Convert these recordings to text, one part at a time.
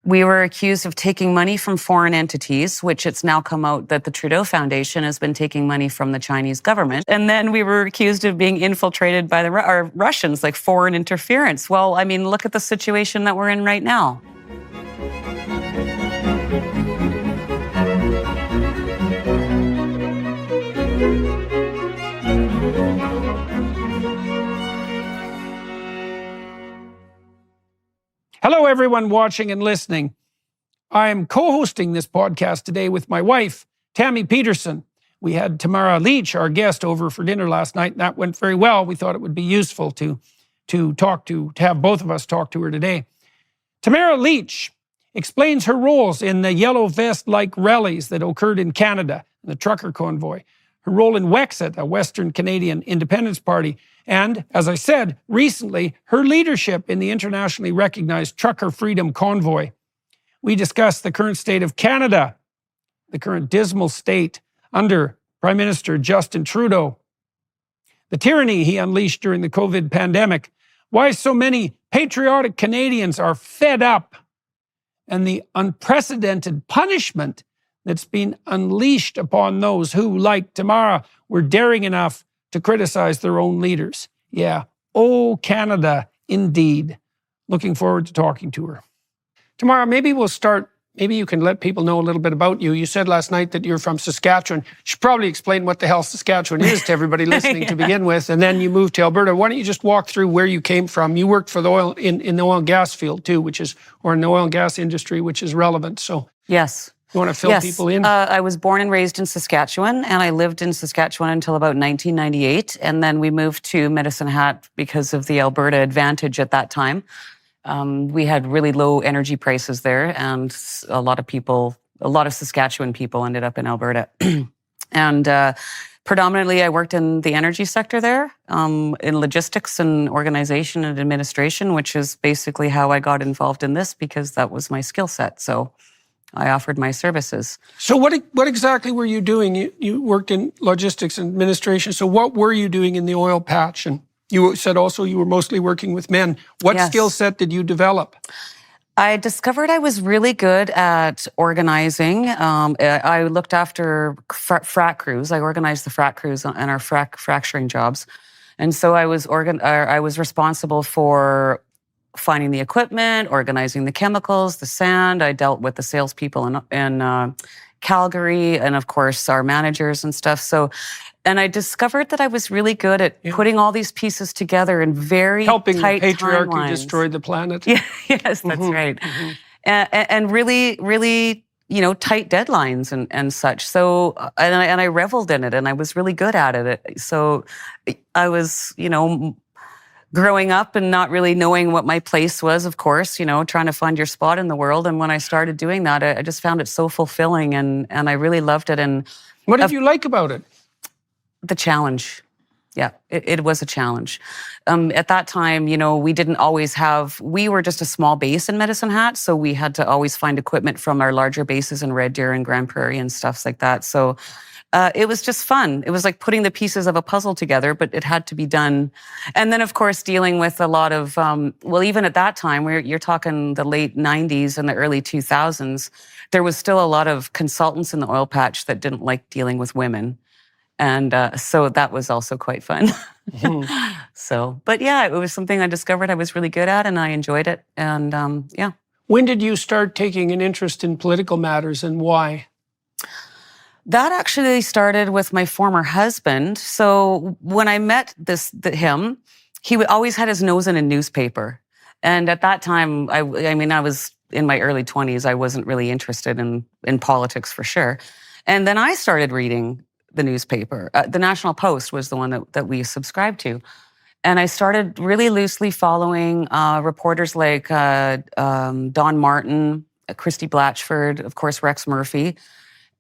We were accused of taking money from foreign entities, which it's now come out that the Trudeau Foundation has been taking money from the Chinese government. And then we were accused of being infiltrated by the Russians, like foreign interference. Well, I mean, look at the situation that we're in right now. Hello, everyone watching and listening. I'm co-hosting this podcast today with my wife, Tammy Peterson. We had Tamara Lich, our guest, over for dinner last night, and that went very well. We thought it would be useful to have both of us talk to her today. Tamara Lich explains her roles in the yellow vest-like rallies that occurred in Canada, the trucker convoy, her role in Wexit, a Western Canadian independence party, and, as I said, recently, her leadership in the internationally recognized Trucker Freedom Convoy. We discuss the current state of Canada, the current dismal state under Prime Minister Justin Trudeau, the tyranny he unleashed during the COVID pandemic, why so many patriotic Canadians are fed up, and the unprecedented punishment that's been unleashed upon those who, like Tamara, were daring enough to criticize their own leaders. Yeah, oh, Canada, indeed. Looking forward to talking to her. Tamara, maybe we'll start, maybe you can let people know a little bit about you. You said last night that you're from Saskatchewan. You should probably explain what the hell Saskatchewan is to everybody listening to begin with, and then you moved to Alberta. Why don't you just walk through where you came from? You worked for the oil, in the oil and gas field too, or in the oil and gas industry, which is relevant. So yes. You want to fill people in? I was born and raised in Saskatchewan, and I lived in Saskatchewan until about 1998, and then we moved to Medicine Hat because of the Alberta advantage at that time. We had really low energy prices there, and a lot of Saskatchewan people ended up in Alberta. And predominantly, I worked in the energy sector there, in logistics and organization and administration, which is basically how I got involved in this because that was my skill set. So I offered my services. So what exactly were you doing? You worked in logistics and administration. So what were you doing in the oil patch? And you said also you were mostly working with men. What skill set did you develop? I discovered I was really good at organizing. I looked after frac crews. I organized the frac crews and our fracturing jobs. And so I was responsible for finding the equipment, organizing the chemicals, the sand. I dealt with the salespeople in Calgary, and of course our managers and stuff. And I discovered that I was really good at putting all these pieces together in very helping tight the patriarchy timelines. Destroy the planet. Yeah, yes, that's right. And really, really, tight deadlines and such. So, and I reveled in it, and I was really good at it. So I was, growing up and not really knowing what my place was, of course, trying to find your spot in the world. And when I started doing that, I just found it so fulfilling, and I really loved it. And what did you like about it? The challenge. Yeah, it was a challenge. At that time, we were just a small base in Medicine Hat, so we had to always find equipment from our larger bases in Red Deer and Grand Prairie and stuff like that. So it was just fun. It was like putting the pieces of a puzzle together, but it had to be done. And then, of course, dealing with a lot of, even at that time, you're talking the late 90s and the early 2000s, there was still a lot of consultants in the oil patch that didn't like dealing with women. And so that was also quite fun. But yeah, it was something I discovered I was really good at, and I enjoyed it. And yeah. When did you start taking an interest in political matters, and why? That actually started with my former husband. So when I met him, he always had his nose in a newspaper. And at that time, I was in my early 20s. I wasn't really interested in politics for sure. And then I started reading the newspaper. The National Post was the one that we subscribed to. And I started really loosely following reporters like Don Martin, Christy Blatchford, of course, Rex Murphy.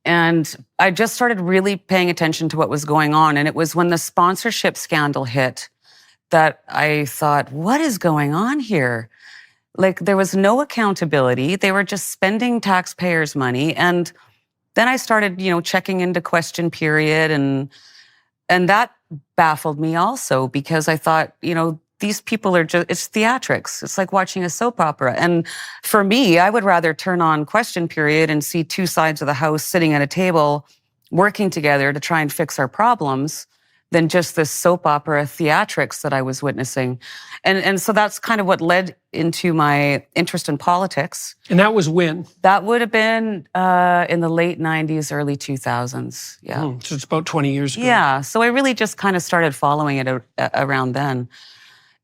And I just started really paying attention to what was going on. And it was when the sponsorship scandal hit that I thought, what is going on here? Like, there was no accountability. They were just spending taxpayers' money. And then I started, checking into question period. And that baffled me also, because I thought, these people are just, it's theatrics. It's like watching a soap opera. And for me, I would rather turn on Question Period and see two sides of the house sitting at a table working together to try and fix our problems than just this soap opera theatrics that I was witnessing. And so that's kind of what led into my interest in politics. And that was when? That would have been in the late 90s, early 2000s. Yeah. So it's about 20 years ago. Yeah. So I really just kind of started following it around then.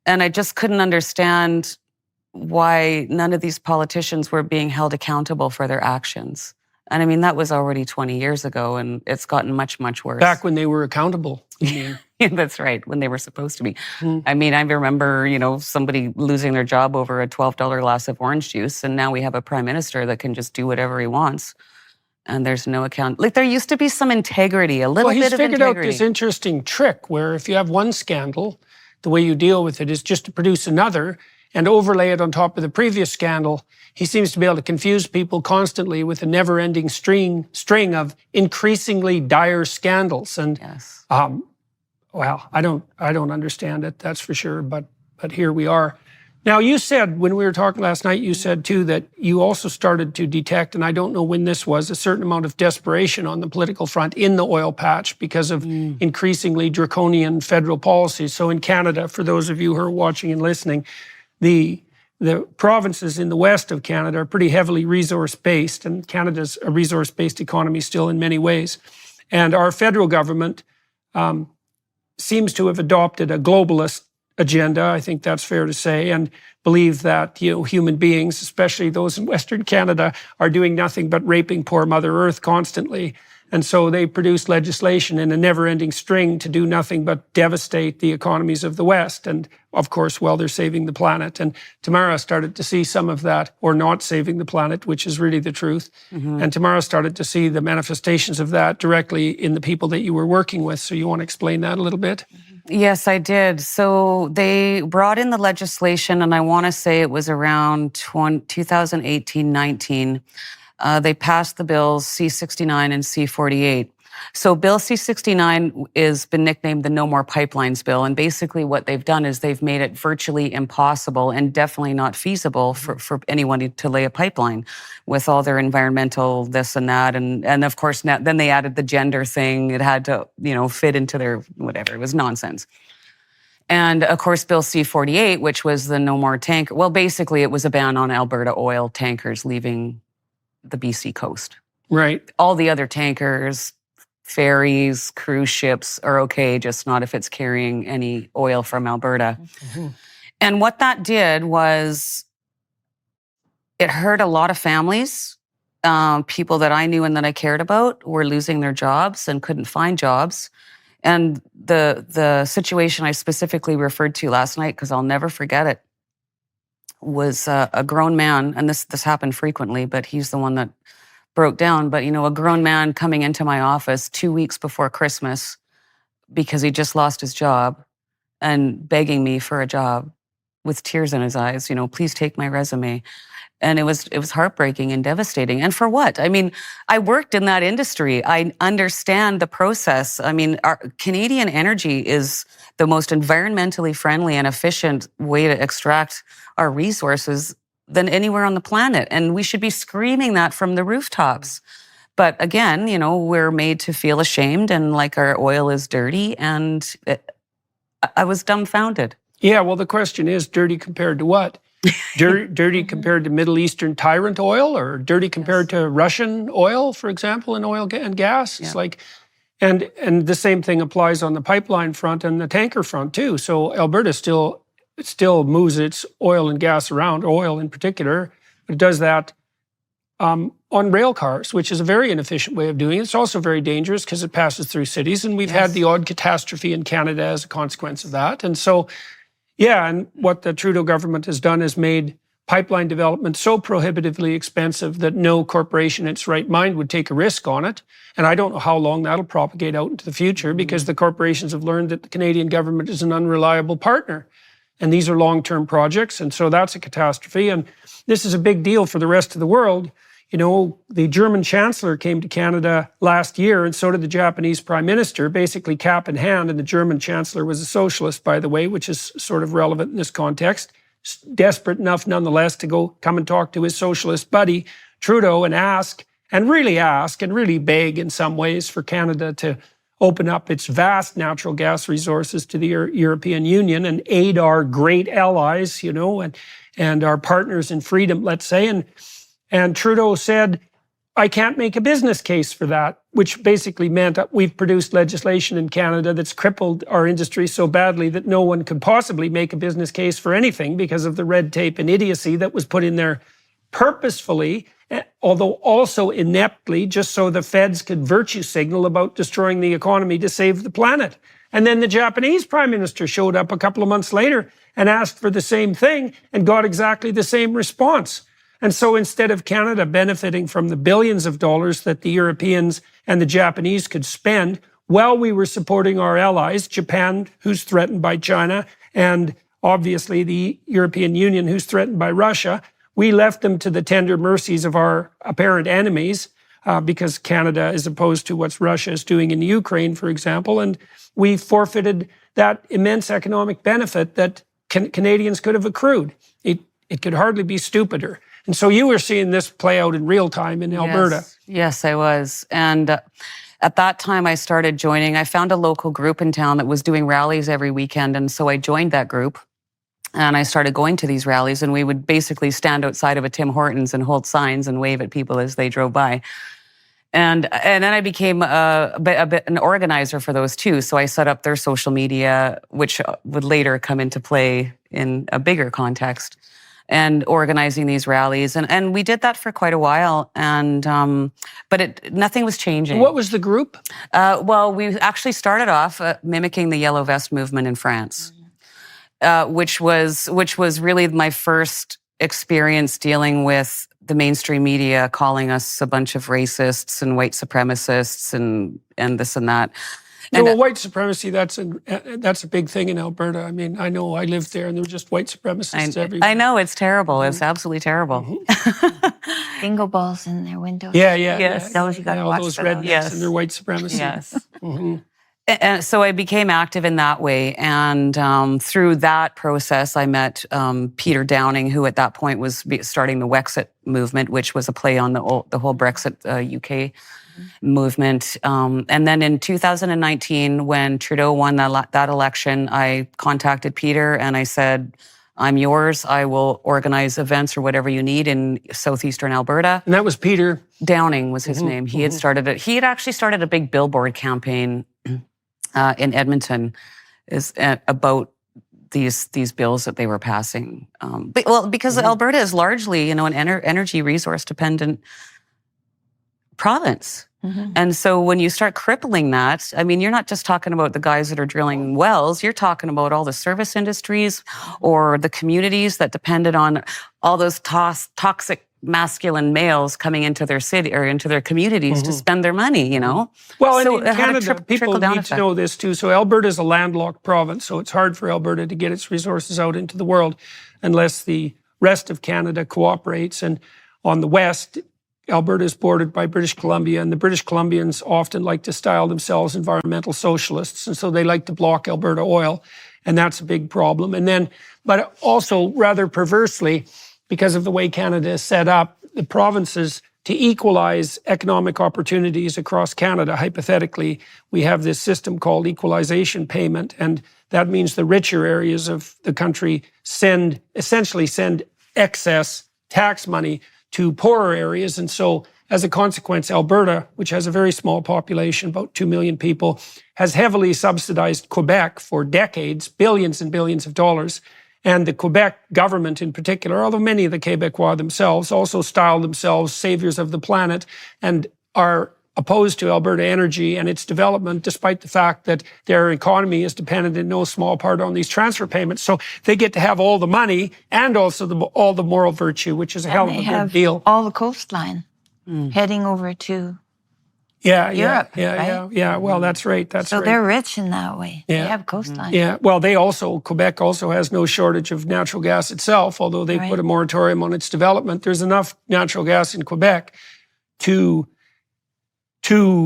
And I just couldn't understand why none of these politicians were being held accountable for their actions. And I mean, that was already 20 years ago, and it's gotten much, much worse. Back when they were accountable. Yeah, that's right, when they were supposed to be. I mean, I remember, somebody losing their job over a $12 glass of orange juice, and now we have a prime minister that can just do whatever he wants. And there's no account. Like, there used to be some integrity, a little bit of integrity. Well, he's figured out this interesting trick where if you have one scandal, the way you deal with it is just to produce another and overlay it on top of the previous scandal. He seems to be able to confuse people constantly with a never-ending string of increasingly dire scandals. And yes. Well, I don't understand it, that's for sure. But here we are. Now, you said when we were talking last night, you said too that you also started to detect, and I don't know when this was, a certain amount of desperation on the political front in the oil patch because of increasingly draconian federal policies. So in Canada, for those of you who are watching and listening, the provinces in the west of Canada are pretty heavily resource-based, and Canada's a resource-based economy still in many ways. And our federal government seems to have adopted a globalist agenda, I think that's fair to say, and believe that human beings, especially those in Western Canada, are doing nothing but raping poor Mother Earth constantly. And so they produce legislation in a never-ending string to do nothing but devastate the economies of the West. And of course, while they're saving the planet. And Tamara started to see some of that, or not saving the planet, which is really the truth. And Tamara started to see the manifestations of that directly in the people that you were working with. So you want to explain that a little bit? Yes, I did. So they brought in the legislation, and I want to say it was around 2018-19. They passed the bills C-69 and C-48. So Bill C-69 has been nicknamed the No More Pipelines Bill. And basically what they've done is they've made it virtually impossible and definitely not feasible for anyone to lay a pipeline with all their environmental this and that. And of course, now, then they added the gender thing. It had to, fit into their whatever. It was nonsense. And of course, Bill C-48, which was the No More Tanker. Well, basically it was a ban on Alberta oil tankers leaving the BC coast. Right. All the other tankers, ferries, cruise ships are okay, just not if it's carrying any oil from Alberta. And what that did was it hurt a lot of families. People that I knew and that I cared about were losing their jobs and couldn't find jobs. And the situation I specifically referred to last night, because I'll never forget it, was a grown man, and this happened frequently, but he's the one that broke down. But, a grown man coming into my office 2 weeks before Christmas because he just lost his job and begging me for a job with tears in his eyes, please take my resume. And it was heartbreaking and devastating. And for what? I mean, I worked in that industry. I understand the process. I mean, our Canadian energy is the most environmentally friendly and efficient way to extract our resources than anywhere on the planet. And we should be screaming that from the rooftops. But again, we're made to feel ashamed and like our oil is dirty. And I was dumbfounded. Yeah, well, the question is, dirty compared to what? Dirty compared to Middle Eastern tyrant oil, or dirty compared to Russian oil, for example, in oil and gas? It's like, and the same thing applies on the pipeline front and the tanker front too. So Alberta still moves its oil and gas around, oil in particular, but it does that on rail cars, which is a very inefficient way of doing it. It's also very dangerous because it passes through cities, and we've had the odd catastrophe in Canada as a consequence of that. And so, yeah, and what the Trudeau government has done is made pipeline development so prohibitively expensive that no corporation in its right mind would take a risk on it. And I don't know how long that'll propagate out into the future, because the corporations have learned that the Canadian government is an unreliable partner. And these are long-term projects, and so that's a catastrophe. And this is a big deal for the rest of the world. You know, the German Chancellor came to Canada last year, and so did the Japanese Prime Minister, basically cap in hand. And the German Chancellor was a socialist, by the way, which is sort of relevant in this context. Desperate enough, nonetheless, to come and talk to his socialist buddy, Trudeau, and really beg in some ways for Canada to open up its vast natural gas resources to the European Union and aid our great allies, you know, and our partners in freedom, let's say. And Trudeau said, I can't make a business case for that, which basically meant that we've produced legislation in Canada that's crippled our industry so badly that no one could possibly make a business case for anything because of the red tape and idiocy that was put in there purposefully, although also ineptly, just so the feds could virtue signal about destroying the economy to save the planet. And then the Japanese Prime Minister showed up a couple of months later and asked for the same thing and got exactly the same response. And so instead of Canada benefiting from the billions of dollars that the Europeans and the Japanese could spend while we were supporting our allies, Japan, who's threatened by China, and obviously the European Union, who's threatened by Russia, we left them to the tender mercies of our apparent enemies because Canada is opposed to what Russia is doing in Ukraine, for example, and we forfeited that immense economic benefit that Canadians could have accrued. It could hardly be stupider. And so you were seeing this play out in real time in Alberta. Yes, I was. And at that time I started joining. I found a local group in town that was doing rallies every weekend. And so I joined that group and I started going to these rallies, and we would basically stand outside of a Tim Hortons and hold signs and wave at people as they drove by. And then I became a bit an organizer for those too. So I set up their social media, which would later come into play in a bigger context, and organizing these rallies. And we did that for quite a while. And but nothing was changing. What was the group? Well, we actually started off mimicking the Yellow Vest movement in France, which was really my first experience dealing with the mainstream media calling us a bunch of racists and white supremacists and this and that. And well, white supremacy, that's a big thing in Alberta. I mean, I know I lived there and there were just white supremacists everywhere. I know, it's terrible. It's absolutely terrible. Bingo balls in their windows. Yes. Those you got to watch all those for rednecks those. and their white supremacy. Yes. And so I became active in that way. And through that process, I met Peter Downing, who at that point was starting the Wexit movement, which was a play on the whole Brexit UK movement. And then in 2019, when Trudeau won that election, I contacted Peter and I said, I'm yours. I will organize events or whatever you need in southeastern Alberta. And that was Peter Downing was his name. He had started it. He had actually started a big billboard campaign in Edmonton about these bills that they were passing. Because Alberta is largely, an energy resource dependent province. And so when you start crippling that, I mean, you're not just talking about the guys that are drilling wells, you're talking about all the service industries or the communities that depended on all those toxic masculine males coming into their city or into their communities to spend their money, Well, so and in Canada, people need to know this too. So Alberta is a landlocked province, so it's hard for Alberta to get its resources out into the world unless the rest of Canada cooperates. And on the west, Alberta is bordered by British Columbia, and the British Columbians often like to style themselves environmental socialists, and so they like to block Alberta oil, and that's a big problem. And then, but also rather perversely, because of the way Canada is set up, the provinces, to equalize economic opportunities across Canada, hypothetically, we have this system called equalization payment, and that means the richer areas of the country essentially send excess tax money to poorer areas. And so as a consequence, Alberta, which has a very small population, about 2 million people, has heavily subsidized Quebec for decades, billions and billions of dollars. And the Quebec government in particular, although many of the Quebecois themselves also style themselves saviors of the planet and are opposed to Alberta energy and its development, despite the fact that their economy is dependent in no small part on these transfer payments. So they get to have all the money and also all the moral virtue, which is a hell of a good deal. All the coastline heading over to Europe, yeah. Well, that's right. That's so right. they're rich in that way. Yeah. They have coastline. Yeah, well, Quebec also has no shortage of natural gas itself, although they put a moratorium on its development. There's enough natural gas in Quebec to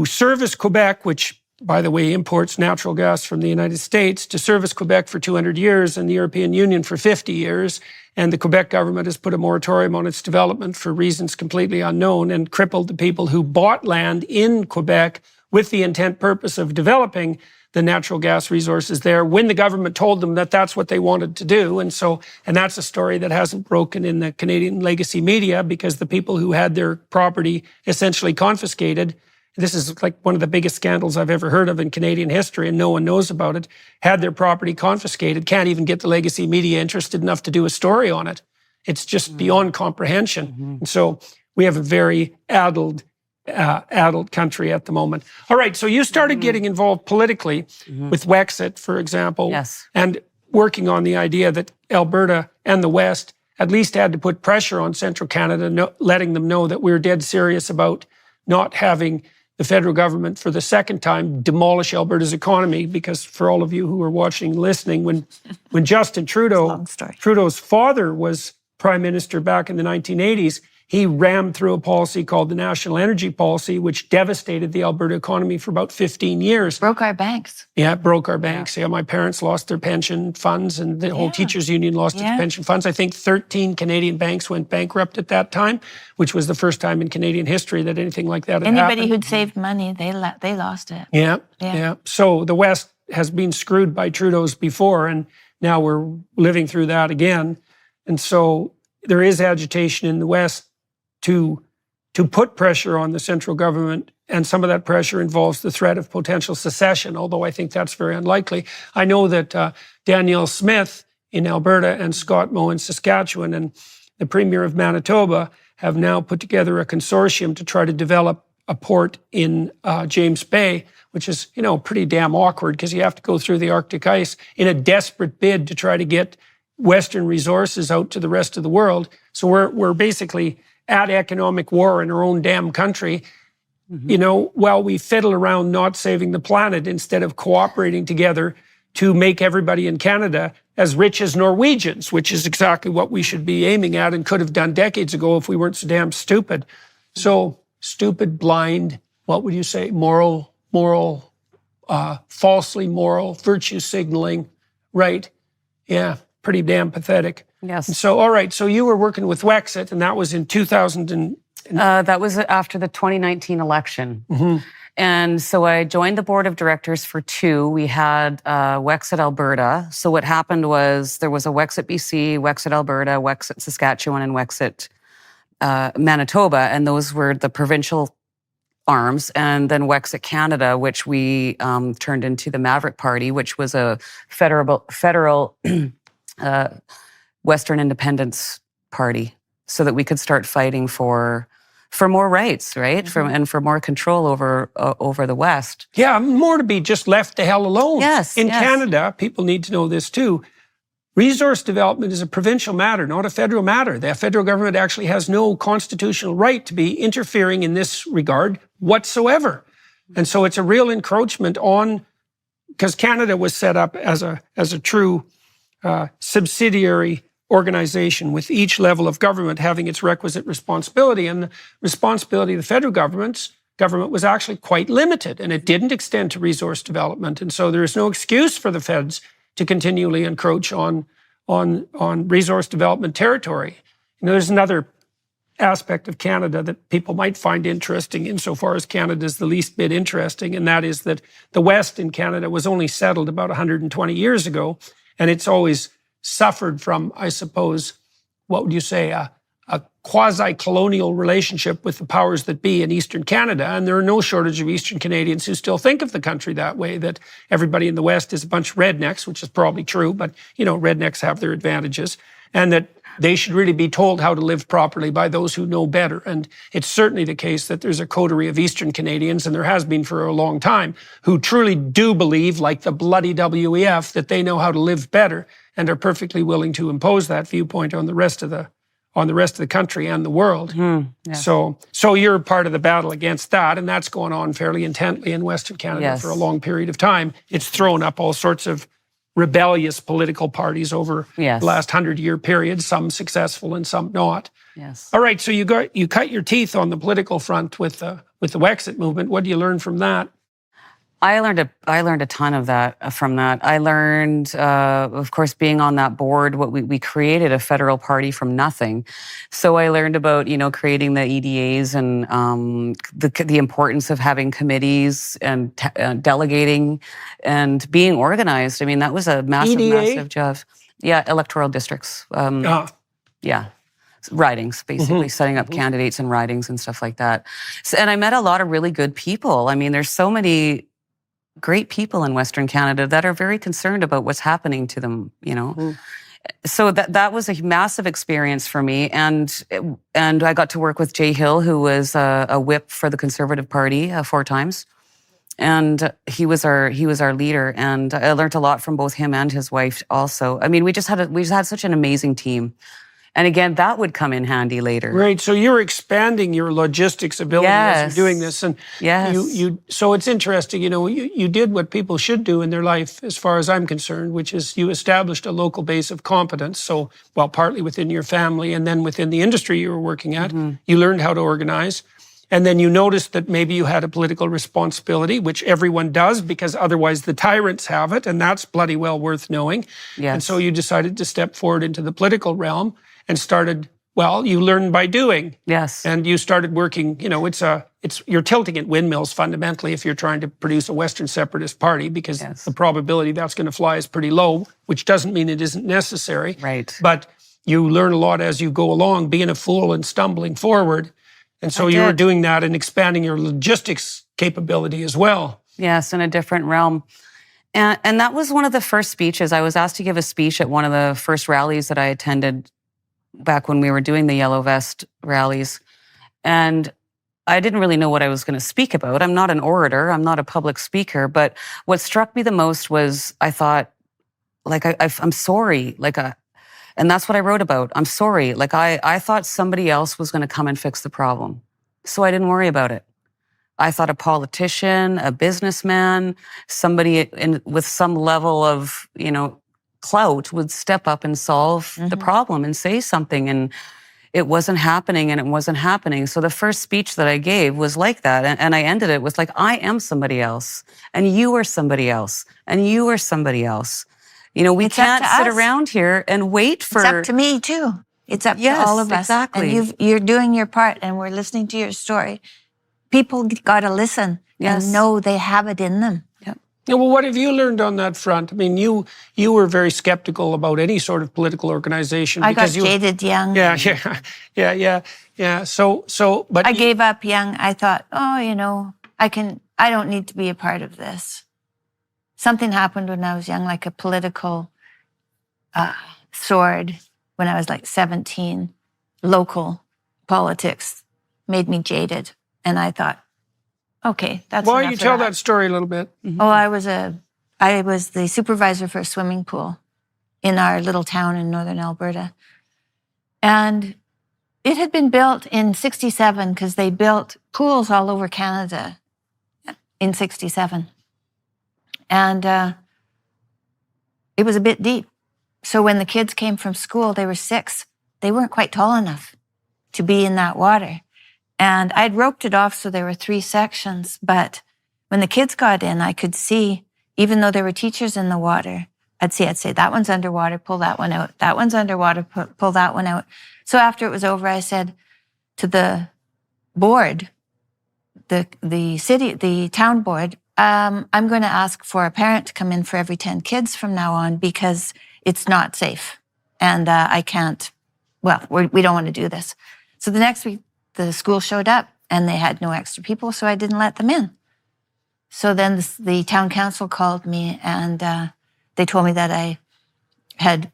service Quebec, which, by the way, imports natural gas from the United States, to service Quebec for 200 years and the European Union for 50 years. And the Quebec government has put a moratorium on its development for reasons completely unknown and crippled the people who bought land in Quebec with the intent purpose of developing the natural gas resources there when the government told them that that's what they wanted to do. And that's a story that hasn't broken in the Canadian legacy media, because the people who had their property essentially confiscated, this is like one of the biggest scandals I've ever heard of in Canadian history, and no one knows about it, had their property confiscated, can't even get the legacy media interested enough to do a story on it. It's just beyond comprehension. And so we have a very addled country at the moment. All right, so you started getting involved politically with Wexit, for example, and working on the idea that Alberta and the West at least had to put pressure on Central Canada, letting them know that we're dead serious about not having the federal government for the second time demolish Alberta's economy. Because for all of you who are watching and listening, when Justin Trudeau's father was prime minister back in the 1980s, he rammed through a policy called the National Energy Policy, which devastated the Alberta economy for about 15 years. Broke our banks. Yeah, it broke our banks. Yeah, my parents lost their pension funds, and the whole teachers' union lost its pension funds. I think 13 Canadian banks went bankrupt at that time, which was the first time in Canadian history that anything like that had happened. Anybody who'd saved money, they lost it. Yeah. So the West has been screwed by Trudeau's before, and now we're living through that again. And so there is agitation in the West to put pressure on the central government, and some of that pressure involves the threat of potential secession, although I think that's very unlikely. I know that Danielle Smith in Alberta and Scott Moe in Saskatchewan and the Premier of Manitoba have now put together a consortium to try to develop a port in James Bay, which is, pretty damn awkward because you have to go through the Arctic ice in a desperate bid to try to get Western resources out to the rest of the world. So we're basically at economic war in our own damn country, while we fiddle around not saving the planet instead of cooperating together to make everybody in Canada as rich as Norwegians, which is exactly what we should be aiming at and could have done decades ago if we weren't so damn stupid. So stupid, blind, what would you say? Falsely moral, virtue signaling, right? Yeah, pretty damn pathetic. Yes. And so, all right, so you were working with Wexit, and that was in 2000 that was after the 2019 election. And so I joined the board of directors for two. We had Wexit Alberta. So what happened was there was a Wexit BC, Wexit Alberta, Wexit Saskatchewan, and Wexit Manitoba, and those were the provincial arms. And then Wexit Canada, which we turned into the Maverick Party, which was a federal Western independence party, so that we could start fighting for more rights, right? And for more control over the West. Yeah, more to be just left the hell alone. Yes. In Canada, people need to know this too. Resource development is a provincial matter, not a federal matter. The federal government actually has no constitutional right to be interfering in this regard whatsoever. And so it's a real encroachment on, because Canada was set up as a true subsidiary organization with each level of government having its requisite responsibility. And the responsibility of the federal government was actually quite limited, and it didn't extend to resource development. And so there is no excuse for the feds to continually encroach on resource development territory. There's another aspect of Canada that people might find interesting insofar as Canada is the least bit interesting, and that is that the West in Canada was only settled about 120 years ago, and it's always suffered from, I suppose, what would you say, a quasi-colonial relationship with the powers that be in Eastern Canada. And there are no shortage of Eastern Canadians who still think of the country that way, that everybody in the West is a bunch of rednecks, which is probably true, but, rednecks have their advantages, and that they should really be told how to live properly by those who know better. And it's certainly the case that there's a coterie of Eastern Canadians, and there has been for a long time, who truly do believe, like the bloody WEF, that they know how to live better and are perfectly willing to impose that viewpoint on the rest of on the rest of the country and the world. Yes. So you're part of the battle against that, and that's going on fairly intently in Western Canada for a long period of time. It's thrown up all sorts of rebellious political parties over the last 100-year period, some successful and some not. Yes. All right, so you cut your teeth on the political front with the Wexit movement. What do you learn from that? I learned a ton of that from that. I learned, of course, being on that board. What we created a federal party from nothing, so I learned about creating the EDAs and the importance of having committees and delegating and being organized. I mean, that was a massive job. Yeah, electoral districts. Yeah. Ridings, basically, setting up candidates and ridings and stuff like that. So, and I met a lot of really good people. I mean, there's so many great people in Western Canada that are very concerned about what's happening to them, So that was a massive experience for me. And I got to work with Jay Hill, who was a whip for the Conservative Party 4 times. And he was our leader. And I learned a lot from both him and his wife also. I mean, we just had such an amazing team. And again, that would come in handy later. Right. So you're expanding your logistics ability as you're doing this. And so it's interesting, you did what people should do in their life, as far as I'm concerned, which is you established a local base of competence. So, well, partly within your family and then within the industry you were working at, you learned how to organize. And then you noticed that maybe you had a political responsibility, which everyone does, because otherwise the tyrants have it. And that's bloody well worth knowing. Yes. And so you decided to step forward into the political realm. And started, you learn by doing. Yes. And you started working, you're tilting at windmills fundamentally if you're trying to produce a Western separatist party, because the probability that's going to fly is pretty low, which doesn't mean it isn't necessary. Right. But you learn a lot as you go along, being a fool and stumbling forward. And so you were doing that and expanding your logistics capability as well. Yes, in a different realm. And that was one of the first speeches. I was asked to give a speech at one of the first rallies that I attended back when we were doing the Yellow Vest rallies. And I didn't really know what I was going to speak about. I'm not an orator. I'm not a public speaker. But what struck me the most was I thought, I'm sorry. And that's what I wrote about. I'm sorry. I thought somebody else was going to come and fix the problem. So I didn't worry about it. I thought a politician, a businessman, somebody with some level of, clout would step up and solve the problem and say something. And it wasn't happening. So the first speech that I gave was like that. And I ended it with I am somebody else. And you are somebody else. And you are somebody else. We can't sit around here and wait for... It's up to me too. It's up to all of us. Exactly. And you're doing your part and we're listening to your story. People got to listen and know they have it in them. Yeah, well, what have you learned on that front? I mean, you were very skeptical about any sort of political organization. I got jaded young. Yeah. So, but I gave up young. I thought, I don't need to be a part of this. Something happened when I was young, like a political sword when I was 17. Local politics made me jaded. And I thought, okay, that's Why enough don't you of tell that story a little bit? Oh, I was the supervisor for a swimming pool in our little town in northern Alberta. And it had been built in 67 because they built pools all over Canada in 67. And it was a bit deep. So when the kids came from school, they were 6. They weren't quite tall enough to be in that water. And I'd roped it off so there were 3 sections, but when the kids got in, I could see, even though there were teachers in the water, I'd say, that one's underwater, pull that one out. That one's underwater, pull that one out. So after it was over, I said to the board, the town board, I'm going to ask for a parent to come in for every 10 kids from now on because it's not safe. And I can't, we don't want to do this. So the next week, the school showed up and they had no extra people, so I didn't let them in. So then the town council called me and they told me that I had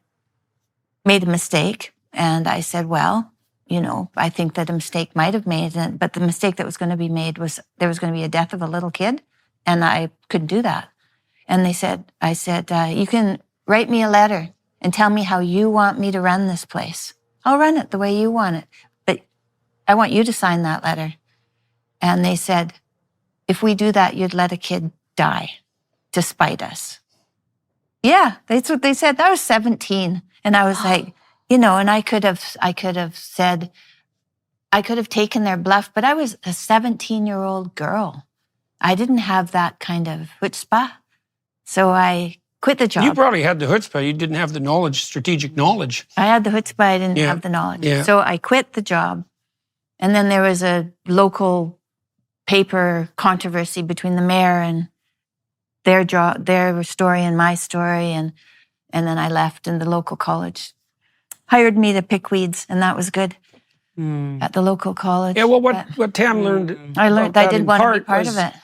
made a mistake. And I said, I think that a mistake might have made, but the mistake that was going to be made was there was going to be a death of a little kid and I couldn't do that. And I said, you can write me a letter and tell me how you want me to run this place. I'll run it the way you want it. But I want you to sign that letter. And they said, if we do that, you'd let a kid die to spite us. Yeah, that's what they said. That was 17. And I was like, and I could have said, I could have taken their bluff, but I was a 17-year-old girl. I didn't have that kind of chutzpah. So I quit the job. You probably had the chutzpah. You didn't have the knowledge, strategic knowledge. I had the chutzpah. I didn't have the knowledge. Yeah. So I quit the job. And then there was a local paper controversy between the mayor and their story and my story. And then I left, and the local college hired me to pick weeds, and that was good at the local college. Yeah, well, what Tam learned, I did want to be part of it.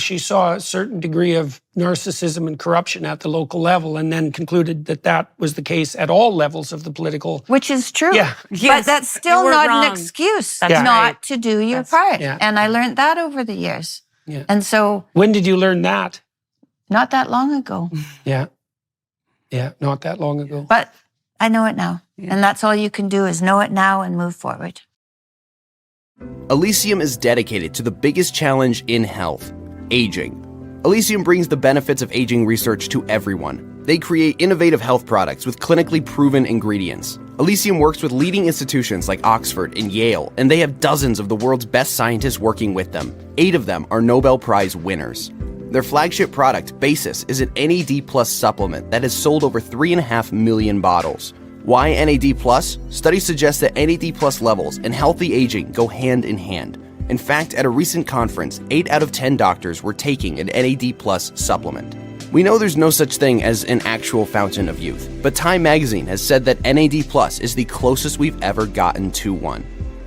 She saw a certain degree of narcissism and corruption at the local level, and then concluded that was the case at all levels of the political. Which is true. Yeah. But that's still not an excuse not to do your part. Yeah. And I learned that over the years. Yeah. And so. When did you learn that? Not that long ago. Yeah. Yeah, not that long ago. But I know it now. Yeah. And that's all you can do is know it now and move forward. Elysium is dedicated to the biggest challenge in health, aging. Elysium brings the benefits of aging research to everyone. They create innovative health products with clinically proven ingredients. Elysium works with leading institutions like Oxford and Yale, and they have dozens of the world's best scientists working with them. 8 of them are Nobel Prize winners. Their flagship product, Basis, is an NAD Plus supplement that has sold over 3.5 million bottles. Why NAD Plus? Studies suggest that NAD Plus levels and healthy aging go hand in hand. In fact, at a recent conference, 8 out of 10 doctors were taking an NAD Plus supplement. We know there's no such thing as an actual fountain of youth, but Time magazine has said that NAD Plus is the closest we've ever gotten to one.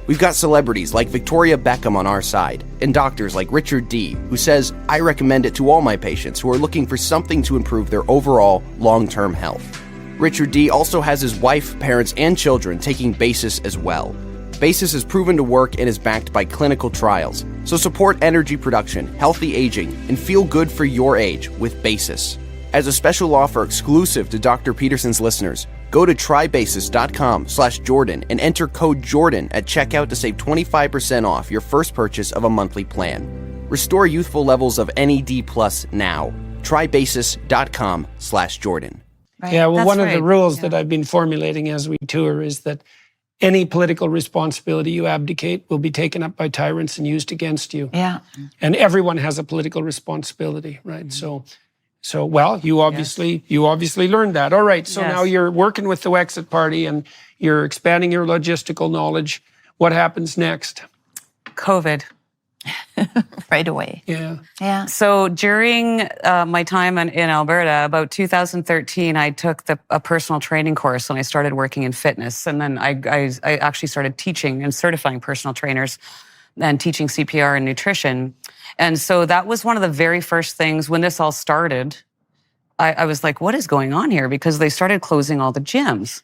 We've got celebrities like Victoria Beckham on our side, and doctors like Richard D., who says, I recommend it to all my patients who are looking for something to improve their overall long-term health. Richard D. also has his wife, parents, and children taking Basis as well. Basis is proven to work and is backed by clinical trials. So support energy production, healthy aging, and feel good for your age with Basis. As a special offer exclusive to Dr. Peterson's listeners, go to trybasis.com/Jordan and enter code Jordan at checkout to save 25% off your first purchase of a monthly plan. Restore youthful levels of NAD Plus now. Trybasis.com/Jordan. Right. Yeah, well, That's one of right. the rules that I've been formulating as we tour is that any political responsibility you abdicate will be taken up by tyrants and used against you. Yeah. And everyone has a political responsibility, right? So well, you obviously learned that. All right, so now you're working with the Wexit Party and you're expanding your logistical knowledge. What happens next? COVID. Right away. Yeah. Yeah. So during my time in Alberta, about 2013, I took a personal training course and I started working in fitness. And then I actually started teaching and certifying personal trainers and teaching CPR and nutrition. And so that was one of the very first things when this all started. I was like, what is going on here? Because they started closing all the gyms.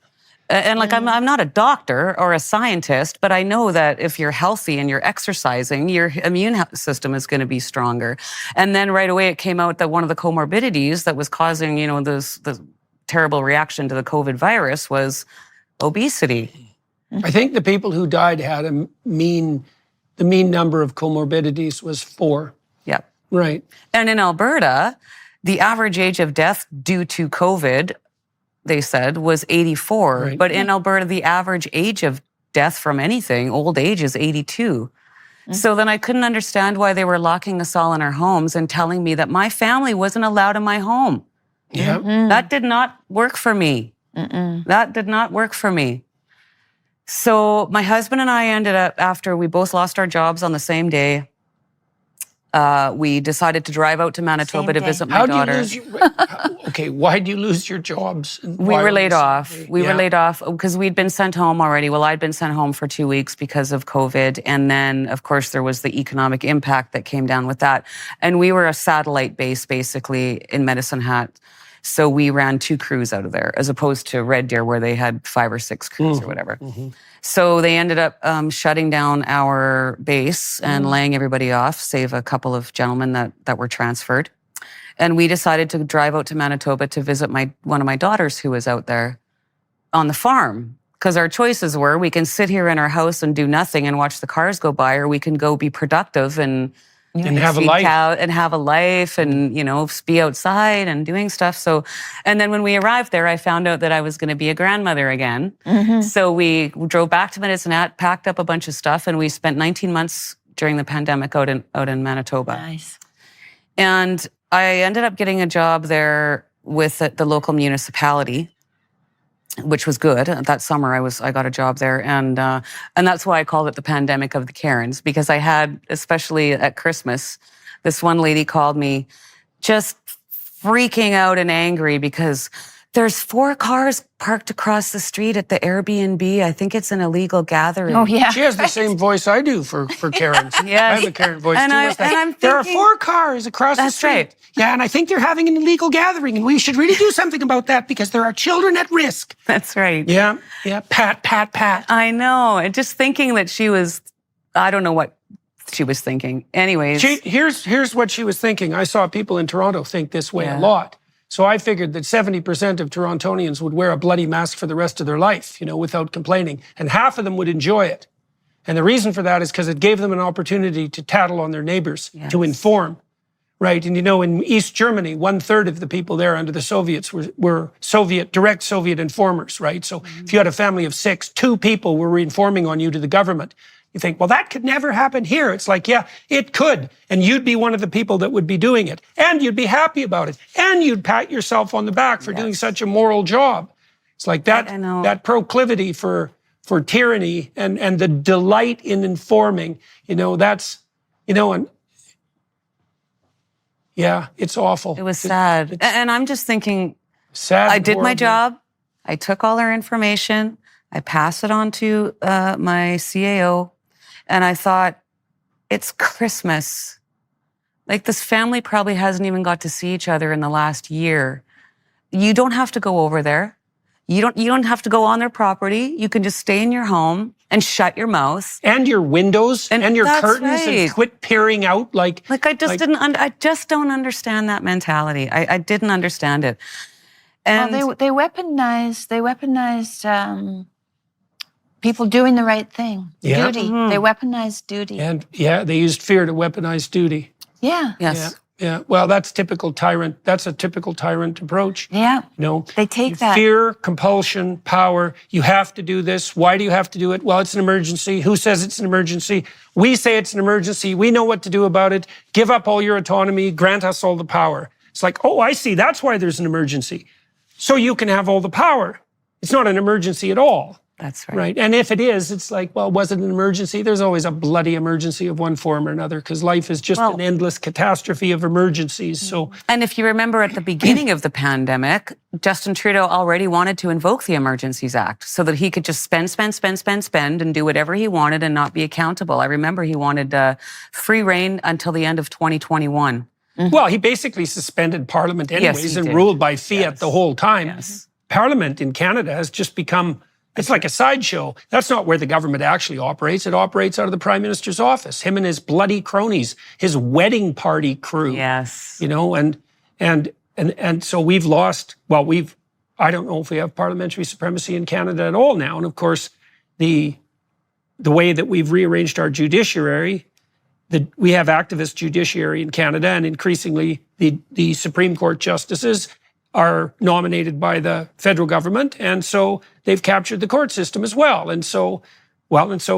And like, I'm not a doctor or a scientist, but I know that if you're healthy and you're exercising, your immune system is going to be stronger. And then right away, it came out that one of the comorbidities that was causing, the terrible reaction to the COVID virus was obesity. I think the people who died had the mean number of comorbidities was 4. Yep. Right. And in Alberta, the average age of death due to COVID, they said, was 84. Right. But in Alberta, the average age of death from anything, old age, is 82. So then I couldn't understand why they were locking us all in our homes and telling me that my family wasn't allowed in my home. Yeah. That did not work for me. That did not work for me. So my husband and I ended up, after we both lost our jobs on the same day, we decided to drive out to Manitoba to visit my daughter. Why do you lose your jobs? We were laid off. We were laid off because we'd been sent home already. Well, I'd been sent home for 2 weeks because of COVID. And then, of course, there was the economic impact that came down with that. And we were a satellite base, basically, in Medicine Hat. So we ran 2 crews out of there, as opposed to Red Deer, where they had 5 or 6 crews or whatever. So they ended up shutting down our base and laying everybody off, save a couple of gentlemen that were transferred. And we decided to drive out to Manitoba to visit one of my daughters who was out there on the farm. Because our choices were, we can sit here in our house and do nothing and watch the cars go by, or we can go be productive and have a feed life. and have a life and, be outside and doing stuff. So, and then when we arrived there, I found out that I was going to be a grandmother again. So we drove back to Medicine, packed up a bunch of stuff, and we spent 19 months during the pandemic out in Manitoba. Nice. And I ended up getting a job there with the local municipality, which was good. That summer, I got a job there, and that's why I called it the pandemic of the Karens, because I had, especially at Christmas, this one lady called me, just freaking out and angry because there's 4 cars parked across the street at the Airbnb. I think it's an illegal gathering. Oh, yeah. She has the same voice I do for Karens. Yes. I have a Karen voice And too. I'm there are thinking- 4 cars across the That's street. right. Yeah, and I think they're having an illegal gathering, and we should really do something about that because there are children at risk. That's right. Yeah, pat. I know. And just thinking that she was, I don't know what she was thinking. Anyways. Here's what she was thinking. I saw people in Toronto think this way Yeah. a lot. So I figured that 70% of Torontonians would wear a bloody mask for the rest of their life, without complaining. And half of them would enjoy it. And the reason for that is because it gave them an opportunity to tattle on their neighbors, to inform, right? And in East Germany, 1/3 of the people there under the Soviets were direct Soviet informers, right? So if you had a family of 6, 2 people were informing on you to the government. You think, well, that could never happen here. It's like, yeah, it could. And you'd be one of the people that would be doing it. And you'd be happy about it. And you'd pat yourself on the back for doing such a moral job. It's like that proclivity for tyranny and the delight in informing, that's, and yeah, it's awful. It was sad. And I'm just thinking, sad. I did my horrible. job. I took all her information. I passed it on to my CAO. And I thought, it's Christmas. Like, this family probably hasn't even got to see each other in the last year. You don't have to go over there. You don't have to go on their property. You can just stay in your home and shut your mouth. And your windows and your that's curtains and right. quit peering out like I just don't understand that mentality. I didn't understand it. And They weaponized people doing the right thing. Yeah. Duty. They weaponized duty. And they used fear to weaponize duty. Yeah. yes. Yeah. Well, that's typical tyrant. That's a typical tyrant approach. Yeah. They take that. Fear, compulsion, power. You have to do this. Why do you have to do it? Well, it's an emergency. Who says it's an emergency? We say it's an emergency. We know what to do about it. Give up all your autonomy. Grant us all the power. It's like, oh, I see. That's why there's an emergency. So you can have all the power. It's not an emergency at all. That's right. Right. And if it is, it's like, well, was it an emergency? There's always a bloody emergency of one form or another because life is just an endless catastrophe of emergencies. So, And if you remember at the beginning of the pandemic, Justin Trudeau already wanted to invoke the Emergencies Act so that he could just spend and do whatever he wanted and not be accountable. I remember he wanted free reign until the end of 2021. well, he basically suspended Parliament anyways he and did. ruled by fiat the whole time. Yes. Parliament in Canada has just become, it's like a sideshow. That's not where the government actually operates. It operates out of the Prime Minister's office, him and his bloody cronies, his wedding party crew. Yes. And so we've lost, I don't know if we have parliamentary supremacy in Canada at all now. And of course, the way that we've rearranged our judiciary, we have activist judiciary in Canada, and increasingly the Supreme Court justices are nominated by the federal government, and so they've captured the court system as well. And so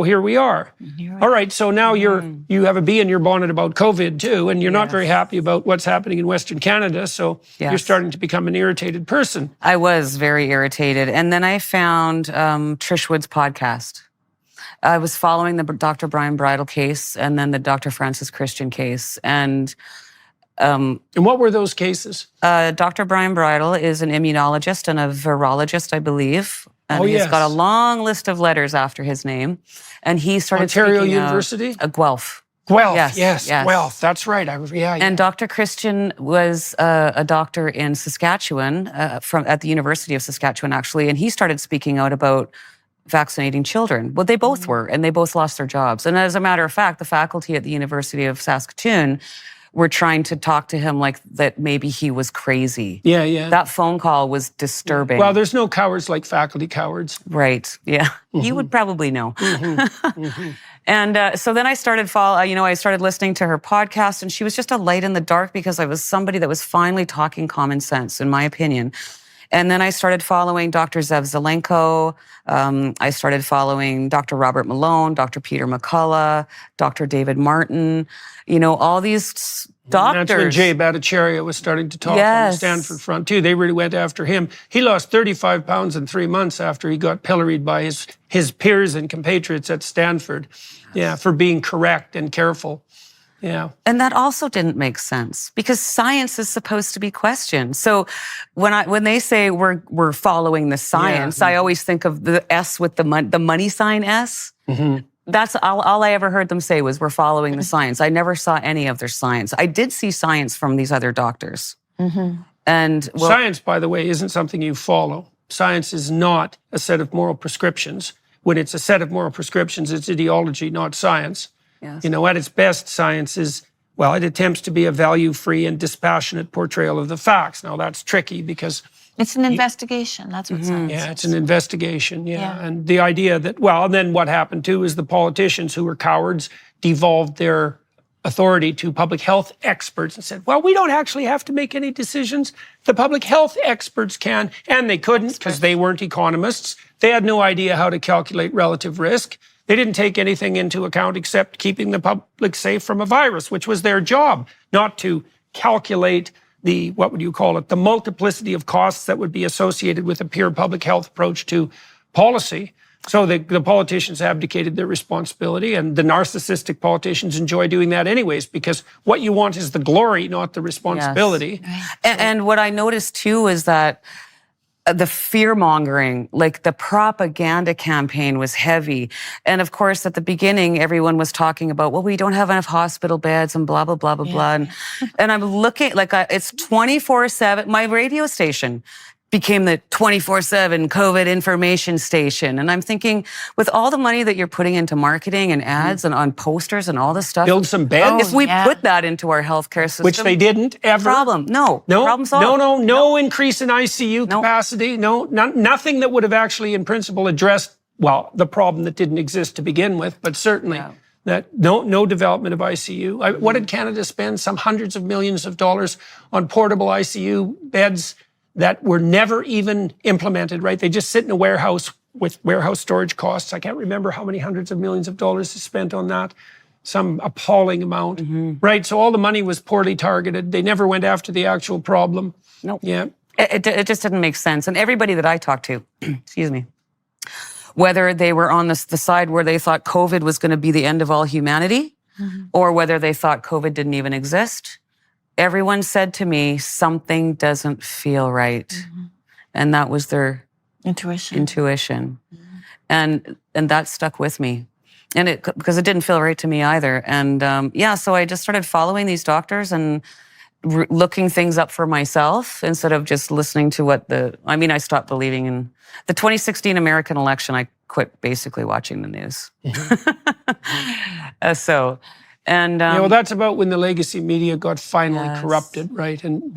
here we are. All right, so now you have a bee in your bonnet about COVID too, and you're not very happy about what's happening in Western Canada, so you're starting to become an irritated person. I was very irritated. And then I found Trish Wood's podcast. I was following the Dr. Brian Bridle case and then the Dr. Francis Christian case. And what were those cases? Dr. Brian Bridle is an immunologist and a virologist, I believe. And he's got a long list of letters after his name. And he started Ontario speaking University? Guelph. Guelph, yes. Yes. Guelph, that's right. And Dr. Christian was a doctor in Saskatchewan, at the University of Saskatchewan, actually. And he started speaking out about vaccinating children. Well, they both were, and they both lost their jobs. And as a matter of fact, the faculty at the University of Saskatoon were trying to talk to him like that maybe he was crazy. Yeah, yeah. That phone call was disturbing. Well, there's no cowards like faculty cowards. Right. Yeah. You would probably know. And so then I started I started listening to her podcast, and she was just a light in the dark because I was somebody that was finally talking common sense, in my opinion. And then I started following Dr. Zev Zelenko. I started following Dr. Robert Malone, Dr. Peter McCullough, Dr. David Martin, all these doctors. That's when Jay Bhattacharya was starting to talk on the Stanford front too. They really went after him. He lost 35 pounds in 3 months after he got pilloried by his peers and compatriots at Stanford. Yeah, for being correct and careful. Yeah. And that also didn't make sense because science is supposed to be questioned. So when they say we're following the science, I always think of the S with the money sign S. That's all I ever heard them say was we're following the science. I never saw any of their science. I did see science from these other doctors. And science, by the way, isn't something you follow. Science is not a set of moral prescriptions. When it's a set of moral prescriptions, it's ideology, not science. Yes. At its best, science is, it attempts to be a value-free and dispassionate portrayal of the facts. Now, that's tricky because... It's an investigation. That's what science is. Yeah, it's an investigation, And the idea that, and then what happened too is the politicians who were cowards devolved their authority to public health experts and said, we don't actually have to make any decisions. The public health experts can, and they couldn't because they weren't economists. They had no idea how to calculate relative risk. They didn't take anything into account except keeping the public safe from a virus, which was their job, not to calculate the multiplicity of costs that would be associated with a pure public health approach to policy. So the politicians abdicated their responsibility, and the narcissistic politicians enjoy doing that anyways, because what you want is the glory, not the responsibility. Yes. And what I noticed too is that the fear-mongering, like the propaganda campaign was heavy. And of course, at the beginning, everyone was talking about, we don't have enough hospital beds and blah, blah, blah, blah, blah. And I'm looking, it's 24/7. My radio station became the 24/7 COVID information station. And I'm thinking, with all the money that you're putting into marketing and ads and on posters and all this stuff. Build some beds. If we put that into our healthcare system. Which they didn't ever. Problem. No. Problem solved. No increase in ICU capacity. Nothing that would have actually in principle addressed, the problem that didn't exist to begin with, but certainly that no development of ICU. What did Canada spend? Some hundreds of millions of dollars on portable ICU beds that were never even implemented, right? They just sit in a warehouse with warehouse storage costs. I can't remember how many hundreds of millions of dollars is spent on that. Some appalling amount, right? So all the money was poorly targeted. They never went after the actual problem. Nope. Yeah. It just didn't make sense. And everybody that I talked to, excuse me, whether they were on the side where they thought COVID was going to be the end of all humanity, or whether they thought COVID didn't even exist, everyone said to me, something doesn't feel right. And that was their intuition. And that stuck with me. And because it didn't feel right to me either. And so I just started following these doctors and looking things up for myself instead of just listening to I stopped believing in the 2016 American election. I quit basically watching the news. That's about when the legacy media got finally corrupted, right? And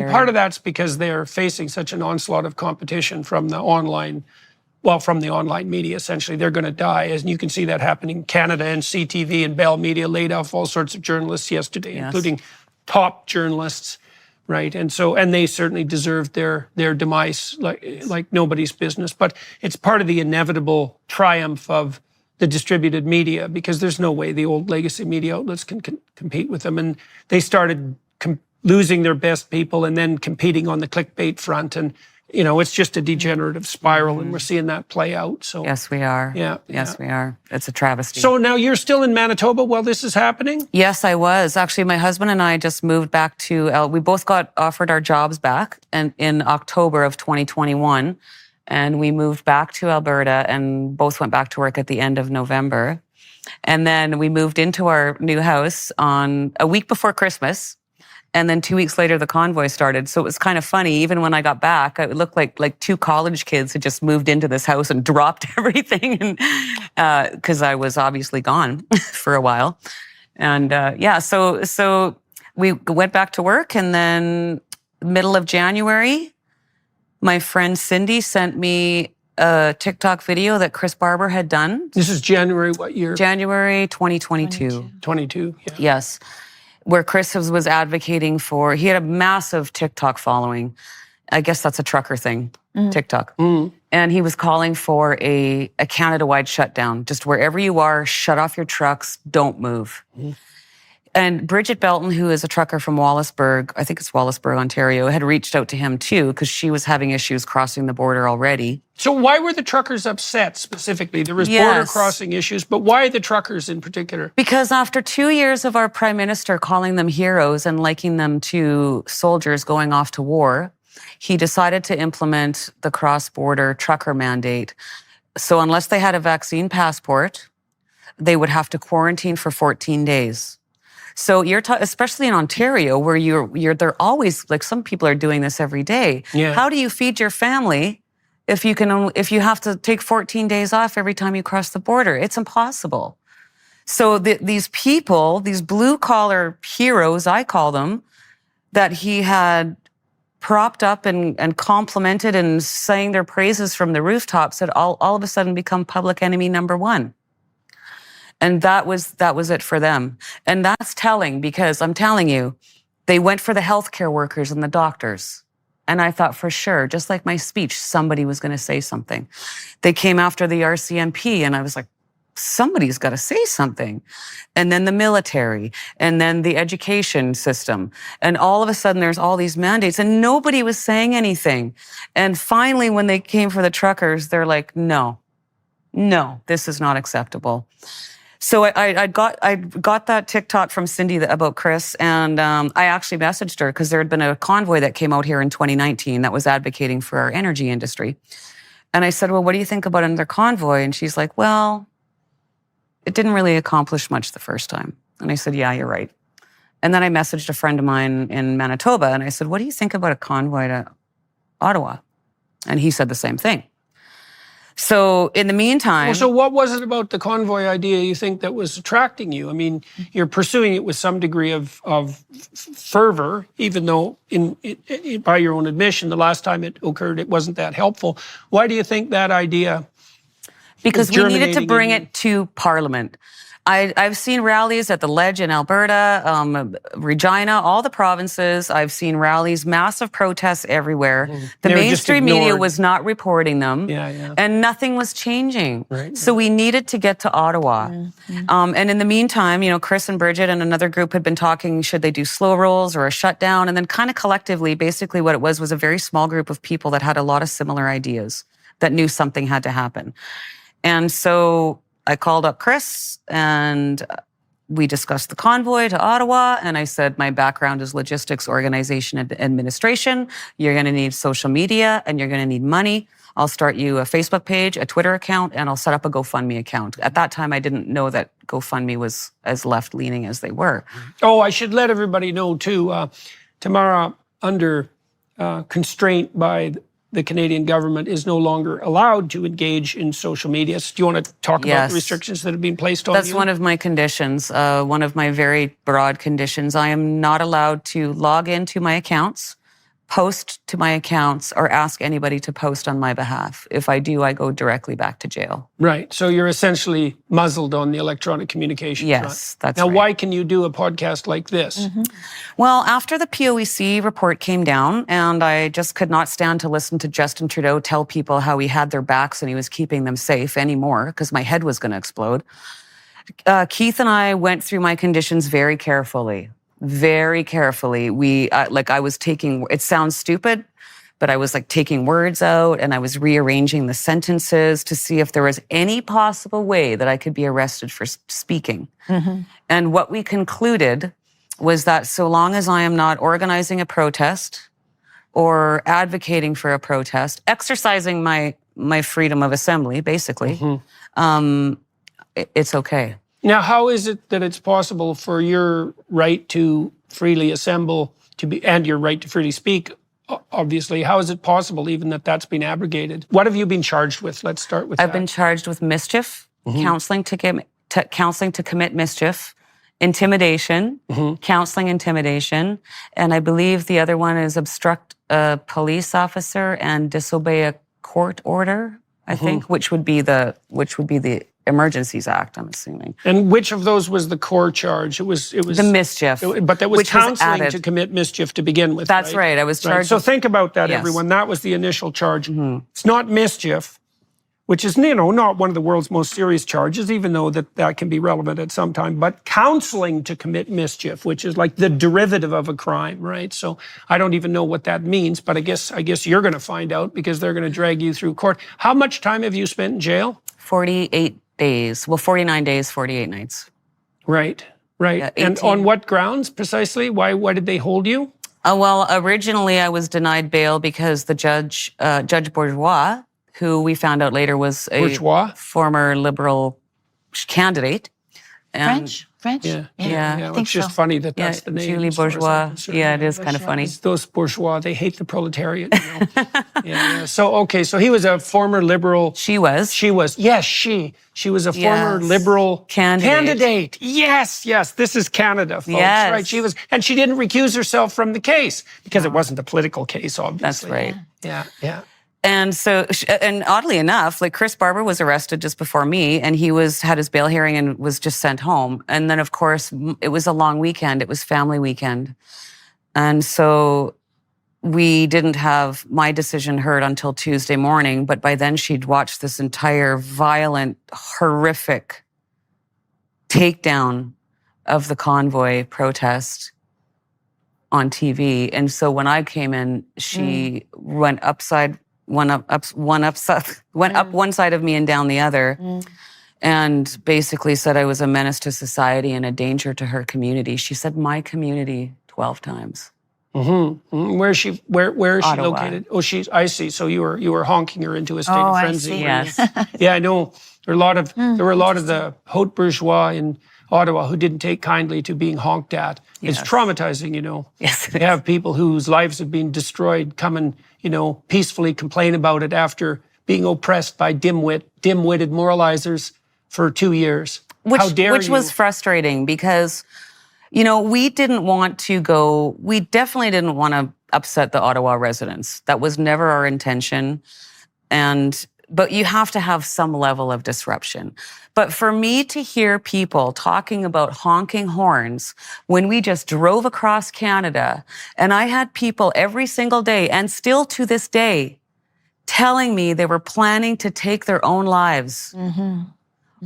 part of that's because they're facing such an onslaught of competition from the online media, essentially. They're going to die. And you can see that happening in Canada, and CTV and Bell Media laid off all sorts of journalists yesterday, including top journalists, right? And they certainly deserved their demise like nobody's business. But it's part of the inevitable triumph of the distributed media, because there's no way the old legacy media outlets can compete with them. And they started losing their best people and then competing on the clickbait front. And, it's just a degenerative spiral, and we're seeing that play out. So yes, we are. Yes, we are. It's a travesty. So now you're still in Manitoba while this is happening? Yes, I was. Actually, my husband and I just moved back to, we both got offered our jobs back in October of 2021. And we moved back to Alberta and both went back to work at the end of November. And then we moved into our new house on a week before Christmas. And then 2 weeks later, the convoy started. So it was kind of funny. Even when I got back, it looked like two college kids had just moved into this house and dropped everything. And because I was obviously gone for a while. And so we went back to work, and then middle of January, my friend Cindy sent me a TikTok video that Chris Barber had done. This is January what year? January 2022. 22, yeah. Yes. Where Chris was advocating for, he had a massive TikTok following. I guess that's a trucker thing, TikTok. And he was calling for a Canada-wide shutdown. Just wherever you are, shut off your trucks, don't move. And Bridget Belton, who is a trucker from Wallaceburg, I think it's Wallaceburg, Ontario, had reached out to him too, because she was having issues crossing the border already. So why were the truckers upset specifically? There was border crossing issues, but why the truckers in particular? Because after 2 years of our prime minister calling them heroes and liking them to soldiers going off to war, he decided to implement the cross-border trucker mandate. So unless they had a vaccine passport, they would have to quarantine for 14 days. So especially in Ontario, where they're always, like, some people are doing this every day. Yeah. How do you feed your family if you have to take 14 days off every time you cross the border? It's impossible. So these people, these blue collar heroes, I call them, that he had propped up and complimented and sang their praises from the rooftops, had all of a sudden become public enemy number one. And that was it for them. And that's telling, because I'm telling you, they went for the healthcare workers and the doctors. And I thought for sure, just like my speech, somebody was going to say something. They came after the RCMP, and I was like, somebody's got to say something. And then the military, and then the education system. And all of a sudden there's all these mandates, and nobody was saying anything. And finally, when they came for the truckers, they're like, no, this is not acceptable. So I got that TikTok from Cindy about Chris, and I actually messaged her because there had been a convoy that came out here in 2019 that was advocating for our energy industry. And I said, well, what do you think about another convoy? And she's like, well, it didn't really accomplish much the first time. And I said, yeah, you're right. And then I messaged a friend of mine in Manitoba, and I said, what do you think about a convoy to Ottawa? And he said the same thing. So in the meantime... Well, so what was it about the convoy idea you think that was attracting you? I mean, you're pursuing it with some degree of fervor, even though by your own admission, the last time it occurred, it wasn't that helpful. Why do you think that idea... Because we needed to bring it to Parliament. I've seen rallies at the Ledge in Alberta, Regina, all the provinces. I've seen rallies, massive protests everywhere. The mainstream media was not reporting them, and nothing was changing. So we needed to get to Ottawa. And in the meantime, Chris and Bridget and another group had been talking, should they do slow rolls or a shutdown? And then kind of collectively, basically what it was a very small group of people that had a lot of similar ideas, that knew something had to happen. And so I called up Chris, and we discussed the convoy to Ottawa. And I said, my background is logistics, organization, and administration. You're going to need social media, and you're going to need money. I'll start you a Facebook page, a Twitter account, and I'll set up a GoFundMe account. At that time, I didn't know that GoFundMe was as left-leaning as they were. Oh, I should let everybody know, too. Tamara, under constraint by the Canadian government, is no longer allowed to engage in social media. So do you want to talk about the restrictions that have been placed on you? That's one of my conditions, one of my very broad conditions. I am not allowed to log into my accounts, post to my accounts, or ask anybody to post on my behalf. If I do, I go directly back to jail. Right. So you're essentially muzzled on the electronic communications. Yes, that's right. Now, right. why can you do a podcast like this? Well, after the POEC report came down, and I just could not stand to listen to Justin Trudeau tell people how he had their backs and he was keeping them safe anymore, because my head was going to explode. Keith and I went through my conditions very carefully. Very carefully. I was taking, it sounds stupid, but I was taking words out, and I was rearranging the sentences to see if there was any possible way that I could be arrested for speaking. And what we concluded was that so long as I am not organizing a protest or advocating for a protest, exercising my freedom of assembly, basically, it's okay. Now, how is it that it's possible for your right to freely assemble and your right to freely speak, obviously, how is it possible even that that's been abrogated? What have you been charged with? Let's start with that. I've been charged with mischief, counseling to commit mischief, intimidation, counseling intimidation, and I believe the other one is obstruct a police officer and disobey a court order, I think, which would be the Emergencies Act, I'm assuming. And which of those was the core charge? It was The mischief. but that was which was counseling added. to commit mischief to begin with. That's right. I was charged. So think about that, Yes. everyone. That was the initial charge. It's not mischief, which is, not one of the world's most serious charges, even though that can be relevant at some time, but counseling to commit mischief, which is like the derivative of a crime, right? So I don't even know what that means, but I guess you're going to find out because they're going to drag you through court. How much time have you spent in jail? 48 days. Well, 49 days, 48 nights. Right. Yeah, And 18. on what grounds precisely? Why did they hold you? Well, originally I was denied bail because the Judge Bourgeois, who we found out later was a Bourgeois? former Liberal candidate. And French? Yeah. Yeah. It's just funny that that's the name. Julie as far as I'm Bourgeois. concerned. Yeah, it is kind of funny. It's those bourgeois, they hate the proletariat. Yeah. So he was a former Liberal. She was. She was a former Yes. Liberal Candidate. Yes. This is Canada, folks. Yes. Right. And she didn't recuse herself from the case because it wasn't a political case, obviously. That's right. Yeah. And so, and oddly enough, like Chris Barber was arrested just before me, and he had his bail hearing and was just sent home. And then, of course, it was a long weekend. It was family weekend. And so we didn't have my decision heard until Tuesday morning. But by then she'd watched this entire violent, horrific takedown of the Convoy protest on TV. And so when I came in, she went up one side of me and down the other, and basically said I was a menace to society and a danger to her community. She said my community 12 times. Where is she Ottawa. located? Oh, I see. So you were honking her into a state of I frenzy. see. Yes. Yeah, I know. There were a lot of the haute bourgeois in Ottawa who didn't take kindly to being honked at. It's Yes. traumatizing, Yes. You have people whose lives have been destroyed come and, peacefully complain about it after being oppressed by dim-witted moralizers for 2 years. How dare Which you? was frustrating because, we definitely didn't want to upset the Ottawa residents. That was never our intention. But you have to have some level of disruption. But for me to hear people talking about honking horns when we just drove across Canada, and I had people every single day, and still to this day, telling me they were planning to take their own lives,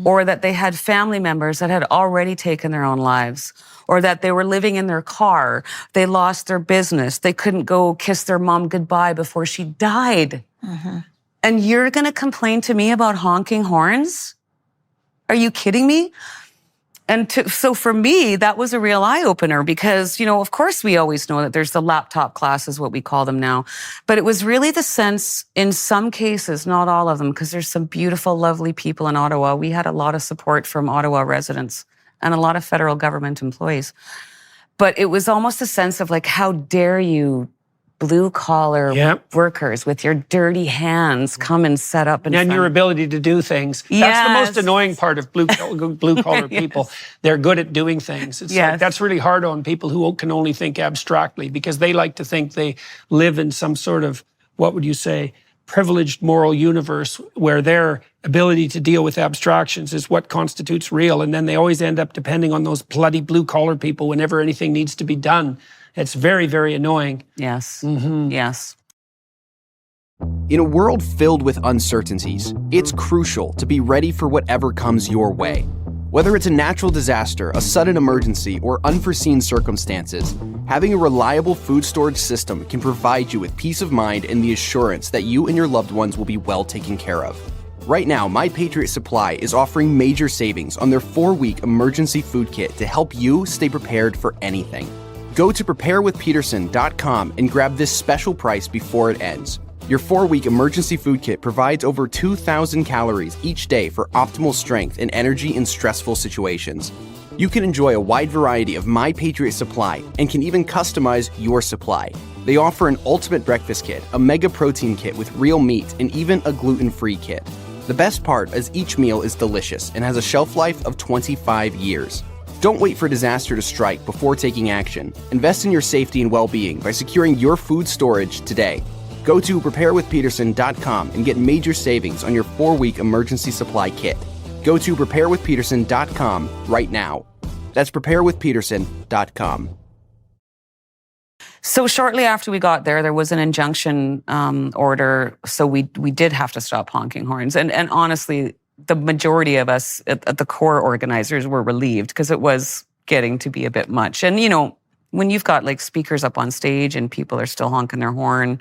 or that they had family members that had already taken their own lives, or that they were living in their car, they lost their business, they couldn't go kiss their mom goodbye before she died. And you're going to complain to me about honking horns? Are you kidding me? So for me, that was a real eye-opener because, of course we always know that there's the laptop classes, what we call them now. But it was really the sense, in some cases, not all of them, because there's some beautiful, lovely people in Ottawa. We had a lot of support from Ottawa residents and a lot of federal government employees. But it was almost a sense of like, how dare you, blue-collar workers with your dirty hands come and set up in and front your ability to do things. That's Yes. the most annoying part of blue-collar people. They're good at doing things. It's like, that's really hard on people who can only think abstractly because they like to think they live in some sort of, what would you say, privileged moral universe where their ability to deal with abstractions is what constitutes real. And then they always end up depending on those bloody blue-collar people whenever anything needs to be done. It's very, very annoying. Yes. Yes. In a world filled with uncertainties, it's crucial to be ready for whatever comes your way. Whether it's a natural disaster, a sudden emergency, or unforeseen circumstances, having a reliable food storage system can provide you with peace of mind and the assurance that you and your loved ones will be well taken care of. Right now, My Patriot Supply is offering major savings on their 4-week emergency food kit to help you stay prepared for anything. Go to preparewithpeterson.com and grab this special price before it ends. Your 4-week emergency food kit provides over 2,000 calories each day for optimal strength and energy in stressful situations. You can enjoy a wide variety of My Patriot Supply and can even customize your supply. They offer an ultimate breakfast kit, a mega protein kit with real meat, and even a gluten-free kit. The best part is each meal is delicious and has a shelf life of 25 years. Don't wait for disaster to strike before taking action. Invest in your safety and well-being by securing your food storage today. Go to preparewithpeterson.com and get major savings on your 4-week emergency supply kit. Go to preparewithpeterson.com right now. That's preparewithpeterson.com. So shortly after we got there was an injunction order. So we did have to stop honking horns. And honestly, the majority of us at the core organizers were relieved because it was getting to be a bit much. And, you know, when you've got like speakers up on stage and people are still honking their horn,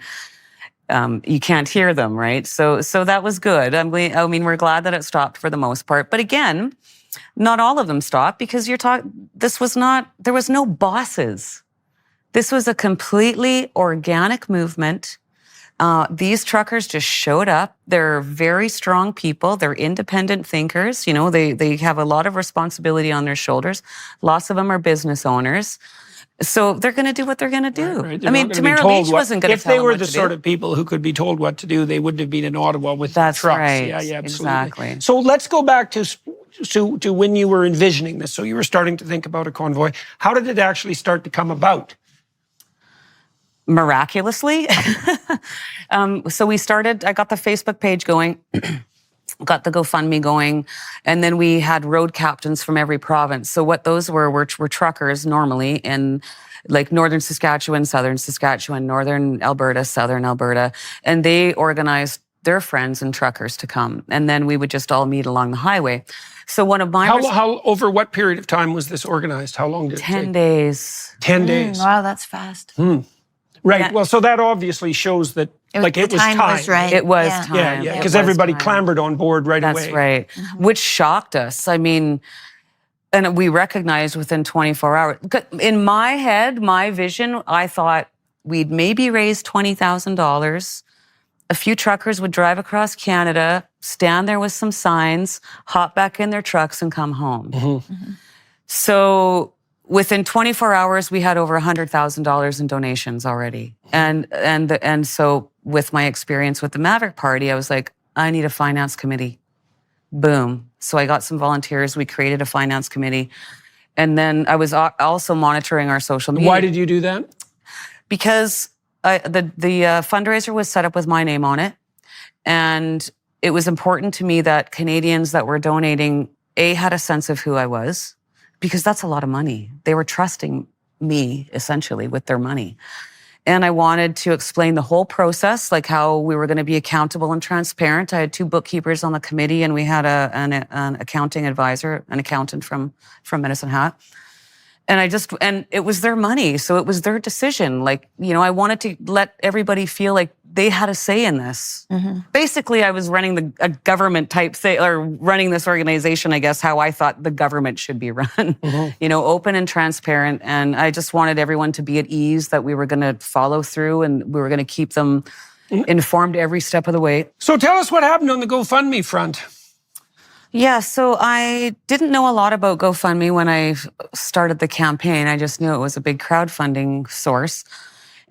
you can't hear them, right? So that was good. I mean, we're glad that it stopped for the most part. But again, not all of them stopped because there was no bosses. This was a completely organic movement. These truckers just showed up. They're very strong people. They're independent thinkers. You know, they have a lot of responsibility on their shoulders. Lots of them are business owners. So they're going to do what they're going to do. Right. I mean, Tamara Lich wasn't going to tell them what to do. If they were the sort of people who could be told what to do, they wouldn't have been in Ottawa with That's trucks. right. Yeah, absolutely. Exactly. So let's go back to when you were envisioning this. So you were starting to think about a convoy. How did it actually start to come about? Miraculously. So I got the Facebook page going, got the GoFundMe going, and then we had road captains from every province. So what those were truckers normally in like Northern Saskatchewan, Southern Saskatchewan, Northern Alberta, Southern Alberta, and they organized their friends and truckers to come. And then we would just all meet along the highway. So one of my... How over what period of time was this organized? How long did it take? 10 days. 10 days. Wow, that's fast. Right. Yeah. Well, so that obviously shows that it was time. Was right. It was Yeah. time. Yeah, because everybody clambered on board right away. That's right. Which shocked us. I mean, and we recognized within 24 hours. In my head, my vision, I thought we'd maybe raise $20,000. A few truckers would drive across Canada, stand there with some signs, hop back in their trucks and come home. So within 24 hours, we had over $100,000 in donations already. And so with my experience with the Maverick Party, I was like, I need a finance committee. Boom. So I got some volunteers. We created a finance committee. And then I was also monitoring our social media. Why did you do that? Because the fundraiser was set up with my name on it. And it was important to me that Canadians that were donating, had a sense of who I was, because that's a lot of money. They were trusting me, essentially, with their money. And I wanted to explain the whole process, like how we were going to be accountable and transparent. I had 2 bookkeepers on the committee, and we had an accounting advisor, an accountant from Medicine Hat. And it was their money, so it was their decision. Like, you know, I wanted to let everybody feel like they had a say in this. Basically, I was running a government type thing, or running this organization, I guess, how I thought the government should be run. You know, open and transparent. And I just wanted everyone to be at ease that we were going to follow through and we were going to keep them informed every step of the way. So tell us what happened on the GoFundMe front. Yeah, so I didn't know a lot about GoFundMe when I started the campaign. I just knew it was a big crowdfunding source.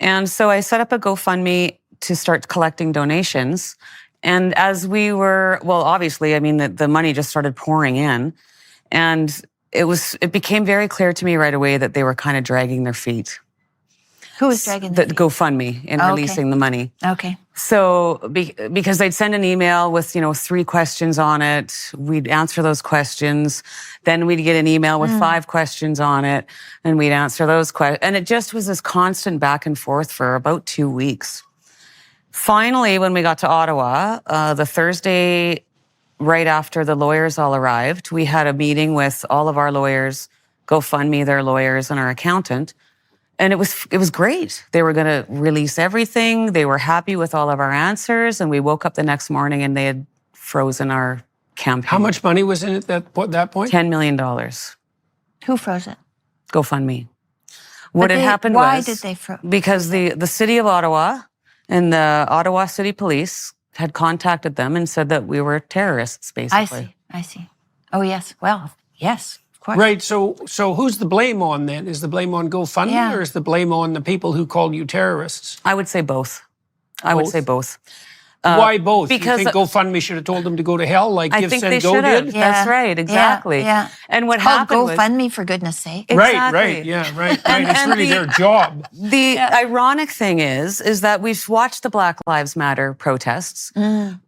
And so I set up a GoFundMe to start collecting donations. And as we were, well, obviously, I mean, the money just started pouring in. And it became very clear to me right away that they were kind of dragging their feet. Who was dragging their feet? GoFundMe in releasing the money. Okay. So because they'd send an email with, 3 questions on it, we'd answer those questions. Then we'd get an email with 5 questions on it, and we'd answer those questions. And it just was this constant back and forth for about 2 weeks. Finally, when we got to Ottawa, the Thursday right after the lawyers all arrived, we had a meeting with all of our lawyers, GoFundMe, their lawyers, and our accountant. And it was great. They were going to release everything. They were happy with all of our answers. And we woke up the next morning and they had frozen our campaign. How much money was in it at that point? $10 million. Who froze it? GoFundMe. What had happened was... Why did they froze? Because the city of Ottawa and the Ottawa City Police had contacted them and said that we were terrorists, basically. I see. Oh, yes. Well, yes. Right, so who's the blame on then? Is the blame on GoFundMe or is the blame on the people who called you terrorists? I would say both. I would say both. Why both? because- you think GoFundMe should have told them to go to hell like I Give, think Send, they Go should have. did? That's right, exactly. Yeah. And what It's called happened was... GoFundMe, for goodness sake. Exactly. Right, yeah, right. It's and really their job. The ironic thing is that we've watched the Black Lives Matter protests.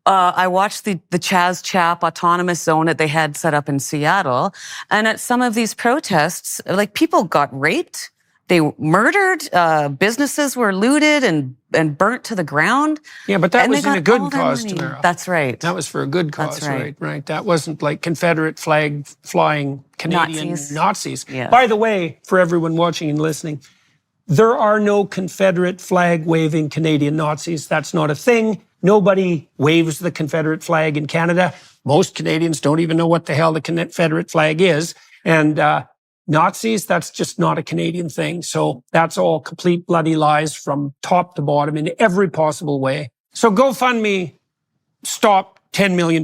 I watched the Chaz Chap autonomous zone that they had set up in Seattle. And at some of these protests, like, people got raped, they were murdered, businesses were looted and burnt to the ground. Yeah, but that And they was in got a good all their cause, money. Tamara. That's right. That was for a good cause, That's right. That wasn't like Confederate flag flying Canadian Nazis. Yes. By the way, for everyone watching and listening, there are no Confederate flag waving Canadian Nazis. That's not a thing. Nobody waves the Confederate flag in Canada. Most Canadians don't even know what the hell the Confederate flag is. And Nazis, that's just not a Canadian thing. So that's all complete bloody lies from top to bottom in every possible way. So GoFundMe stopped $10 million.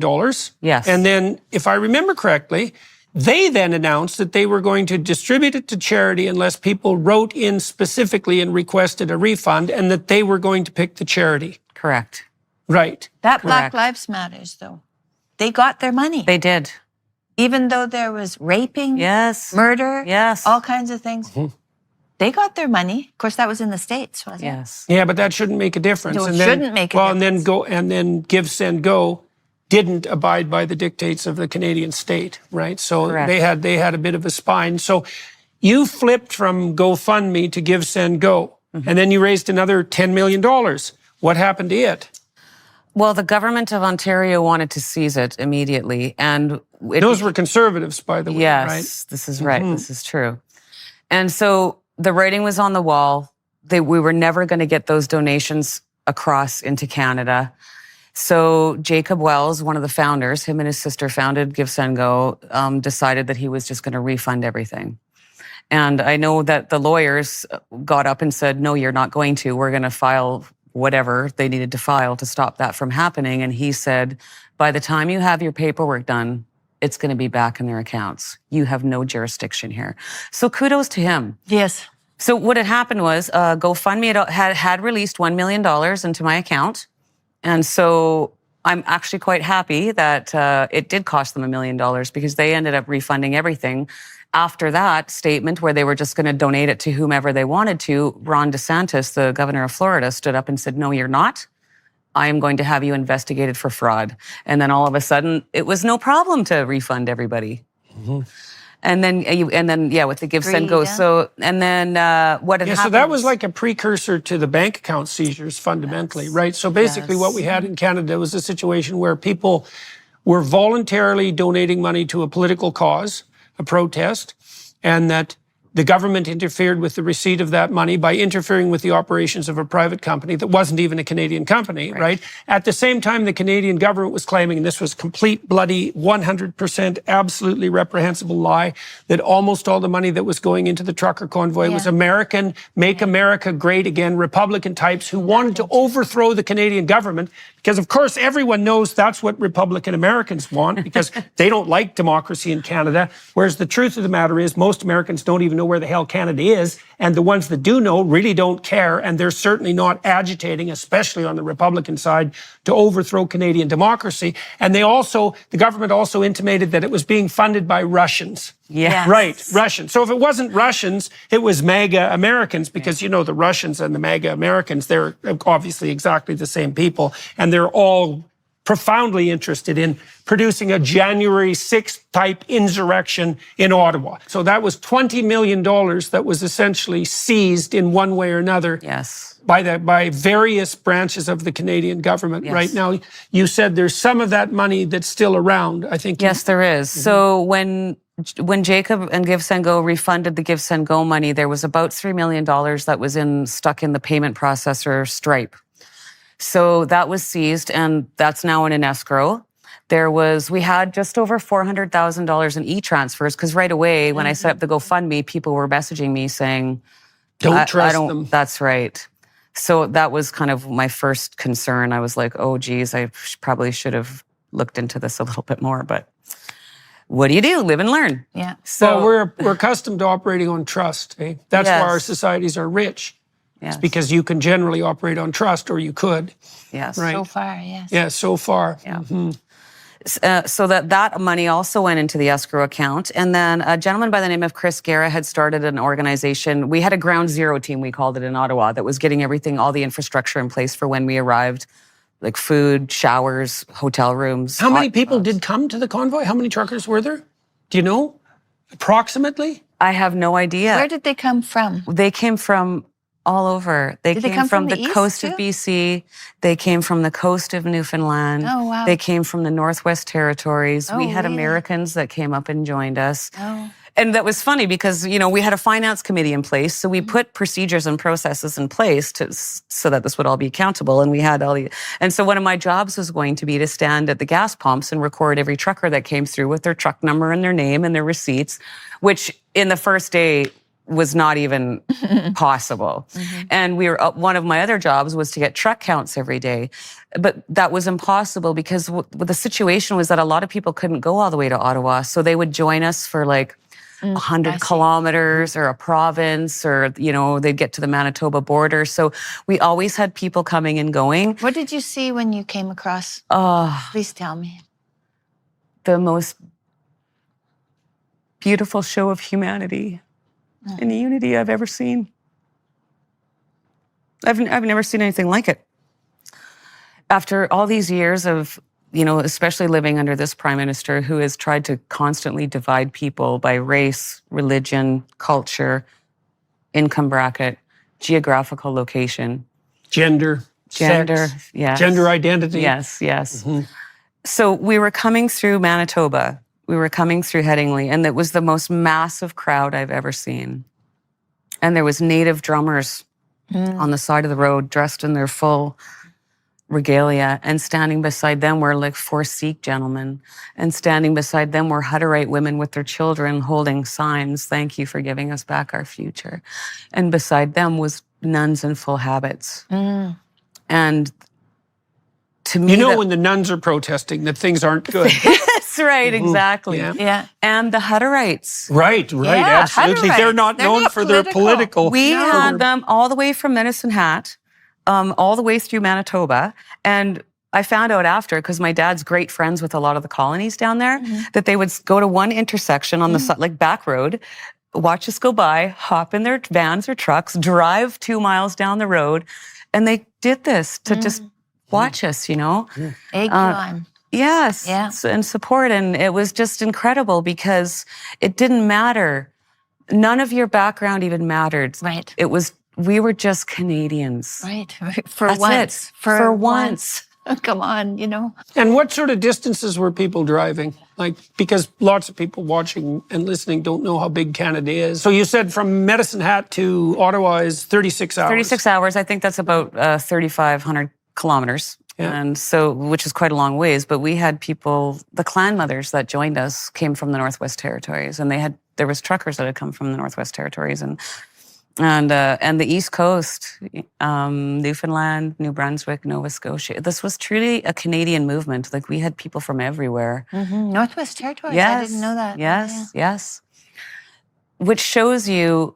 Yes. And then, if I remember correctly, they then announced that they were going to distribute it to charity unless people wrote in specifically and requested a refund, and that they were going to pick the charity. Correct. Right. That Correct. Black Lives Matters, though. They got their money. They did. Even though there was raping, Yes. murder, Yes. all kinds of things. They got their money. Of course, that was in the States, wasn't it? Yes. Yeah, but that shouldn't make a difference. No, it And then, shouldn't make a well, difference. and then Give, Send, Go didn't abide by the dictates of the Canadian state, right? So Correct. they had a bit of a spine. So you flipped from GoFundMe to Give, Send, Go, and then you raised another $10 million. What happened to it? Well, the government of Ontario wanted to seize it immediately. And Those were conservatives, by the way, yes, right? this is right. This is true. And so the writing was on the wall. We were never going to get those donations across into Canada. So Jacob Wells, one of the founders, him and his sister founded Give, Send, Go, decided that he was just going to refund everything. And I know that the lawyers got up and said, no, you're not going to. We're going to file whatever they needed to file to stop that from happening. And he said, by the time you have your paperwork done, it's going to be back in their accounts. You have no jurisdiction here. So kudos to him. Yes. So what had happened was GoFundMe had released $1 million into my account. And so I'm actually quite happy that it did cost them $1 million, because they ended up refunding everything. After that statement, where they were just going to donate it to whomever they wanted to, Ron DeSantis, the governor of Florida, stood up and said, no, you're not. I am going to have you investigated for fraud. And then all of a sudden, it was no problem to refund everybody. And then, with the Give, Send, Go. Yeah. So, and then what had happened? So that was like a precursor to the bank account seizures, fundamentally, right? So basically, what we had in Canada was a situation where people were voluntarily donating money to a political cause, a protest, and that the government interfered with the receipt of that money by interfering with the operations of a private company that wasn't even a Canadian company, right? At the same time, the Canadian government was claiming, and this was complete, bloody, 100% absolutely reprehensible lie, that almost all the money that was going into the trucker convoy was American, make America great again, Republican types who wanted to overthrow the Canadian government, because of course everyone knows that's what Republican Americans want, because they don't like democracy in Canada, whereas the truth of the matter is most Americans don't even know where the hell Canada is, and the ones that do know really don't care, and they're certainly not agitating, especially on the Republican side, to overthrow Canadian democracy. And the government also intimated that it was being funded by Russians. Yes. Right, Russians. So if it wasn't Russians, it was MAGA Americans, because you know the Russians and the MAGA Americans, they're obviously exactly the same people, and they're all profoundly interested in producing a January 6th type insurrection in Ottawa. So that was $20 million that was essentially seized in one way or another. Yes. By various branches of the Canadian government. Yes. Right now, you said there's some of that money that's still around, I think. Yes, there is. So when Jacob and Give, Send, Go refunded the Give, Send, Go money, there was about $3 million that was stuck in the payment processor Stripe. So that was seized, and that's now in an escrow. We had just over $400,000 in e-transfers, because right away when I set up the GoFundMe, people were messaging me saying, Don't trust them. That's right. So that was kind of my first concern. I was like, oh, geez, I probably should have looked into this a little bit more, but what do? Live and learn. Yeah. So Well, we're accustomed to operating on trust. Eh? That's why our societies are rich. Yes. Because you can generally operate on trust, or you could. Yes. Right. So far, yes. Yeah, so far. Yeah. Mhm. So that money also went into the escrow account. And then a gentleman by the name of Chris Guerra had started an organization. We had a ground zero team, we called it, in Ottawa, that was getting everything, all the infrastructure in place for when we arrived, like food, showers, hotel rooms. How many people did come to the convoy? How many truckers were there? Do you know? Approximately? I have no idea. Where did they come from? They came from all over. They Did they came come from from the the east, coast of too? BC. They came from the coast of Newfoundland. Oh, wow. They came from the Northwest Territories. Oh, we had really? Americans that came up and joined us. Oh. And that was funny because, we had a finance committee in place. So we put procedures and processes in place so that this would all be accountable. And we had and so one of my jobs was going to be to stand at the gas pumps and record every trucker that came through with their truck number and their name and their receipts, which in the first day was not even possible. And one of my other jobs was to get truck counts every day. But that was impossible because the situation was that a lot of people couldn't go all the way to Ottawa. So they would join us for like 100 kilometers or a province, or, they'd get to the Manitoba border. So we always had people coming and going. What did you see when you came across? Please tell me. The most beautiful show of humanity and unity I've ever seen. I've never seen anything like it. After all these years of, especially living under this prime minister who has tried to constantly divide people by race, religion, culture, income bracket, geographical location. Gender, sex, yes. gender identity. Yes. So we were coming through Manitoba. We were coming through Headingley, and it was the most massive crowd I've ever seen. And there was native drummers on the side of the road dressed in their full regalia, and standing beside them were like 4 Sikh gentlemen, and standing beside them were Hutterite women with their children holding signs, "Thank you for giving us back our future." And beside them was nuns in full habits. And to me, when the nuns are protesting that things aren't good. That's right, exactly. Yeah. And the Hutterites. Right, Yeah, absolutely. Hutterites. They're not They're known not for their political. We had them all the way from Medicine Hat, all the way through Manitoba. And I found out after, because my dad's great friends with a lot of the colonies down there, that they would go to one intersection on the like back road, watch us go by, hop in their vans or trucks, drive 2 miles down the road, and they did this to just watch us, Egg you on. Yes, Yeah. and support. And it was just incredible because it didn't matter. None of your background even mattered. Right. We were just Canadians. Right. For That's once. it. For once. Come on, And what sort of distances were people driving? Like, because lots of people watching and listening don't know how big Canada is. So you said from Medicine Hat to Ottawa is 36 hours. 36 hours. I think that's about 3,500 kilometers. Yeah. And so, which is quite a long ways, but we had people, the clan mothers that joined us came from the Northwest Territories, and there was truckers that had come from the Northwest Territories and the East Coast, Newfoundland, New Brunswick, Nova Scotia. This was truly a Canadian movement. Like, we had people from everywhere. Northwest Territories. Yes. I didn't know that. Yes. Which shows you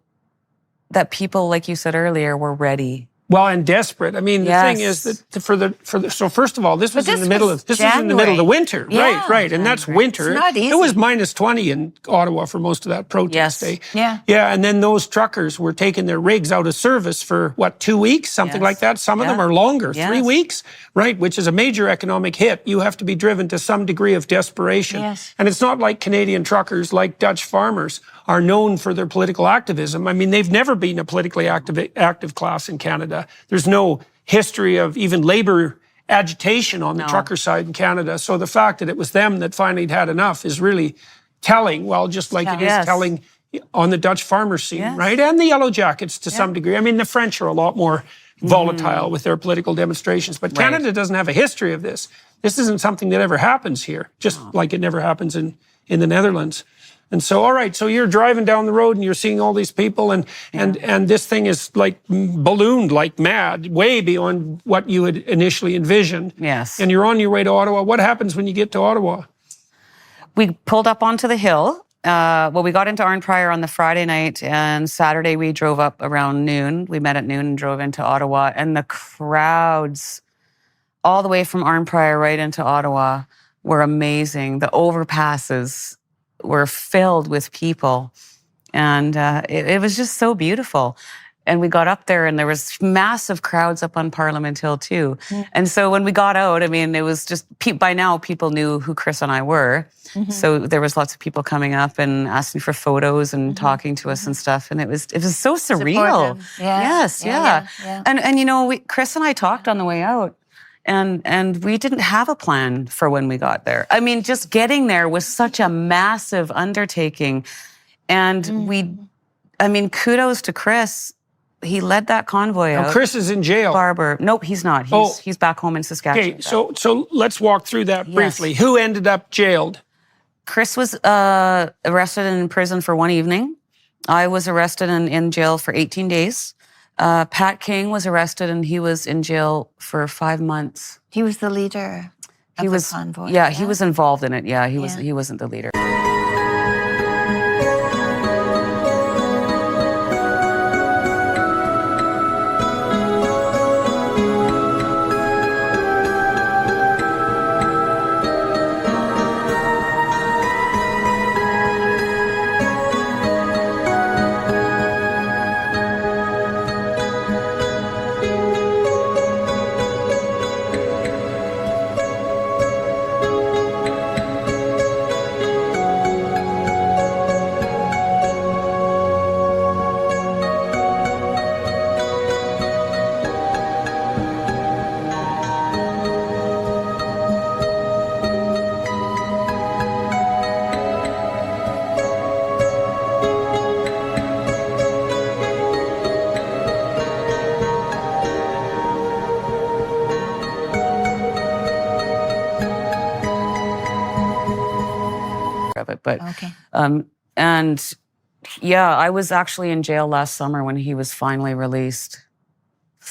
that people, like you said earlier, were ready. Well, and desperate. I mean, the thing is that so first of all, this was in the middle of the winter, Yeah. right, and that's winter. It's not easy. It was minus 20 in Ottawa for most of that protest day. Yeah. Yeah, and then those truckers were taking their rigs out of service for 2 weeks, something like that. Some of them are longer, 3 weeks, right, which is a major economic hit. You have to be driven to some degree of desperation. Yes. And it's not like Canadian truckers, like Dutch farmers, are known for their political activism. I mean, they've never been a politically active class in Canada. There's no history of even labor agitation on the trucker side in Canada. So the fact that it was them that finally had enough is really telling, well, just like it is telling on the Dutch farmer scene, right? And the Yellow Jackets to some degree. I mean, the French are a lot more volatile with their political demonstrations, but Canada doesn't have a history of this. This isn't something that ever happens here, just like it never happens in the Netherlands. And so, all right, so you're driving down the road and you're seeing all these people and this thing is like ballooned like mad, way beyond what you had initially envisioned. Yes. And you're on your way to Ottawa. What happens when you get to Ottawa? We pulled up onto the hill, well, we got into Arnprior on the Friday night, and Saturday we drove up around noon. We met at noon and drove into Ottawa, and the crowds all the way from Arnprior right into Ottawa were amazing. The overpasses were filled with people, and it was just so beautiful. And we got up there, and there was massive crowds up on Parliament Hill too. And so when we got out, I mean, it was just, by now people knew who Chris and I were. So there was lots of people coming up and asking for photos and talking to us and stuff. And it was so surreal. Yes, yeah. And you know, Chris and I talked on the way out. And we didn't have a plan for when we got there. I mean, just getting there was such a massive undertaking. And kudos to Chris. He led that convoy out. Now, Chris is in jail. Barber. Nope, he's not. He's back home in Saskatchewan. Okay, so let's walk through that briefly. Yes. Who ended up jailed? Chris was arrested and in prison for 1 evening. I was arrested and in jail for 18 days. Pat King was arrested and he was in jail for 5 months. He was the leader of the convoy. Yeah, he was involved in it. Yeah, he wasn't the leader. Of it, but Okay. And yeah, I was actually in jail last summer when he was finally released.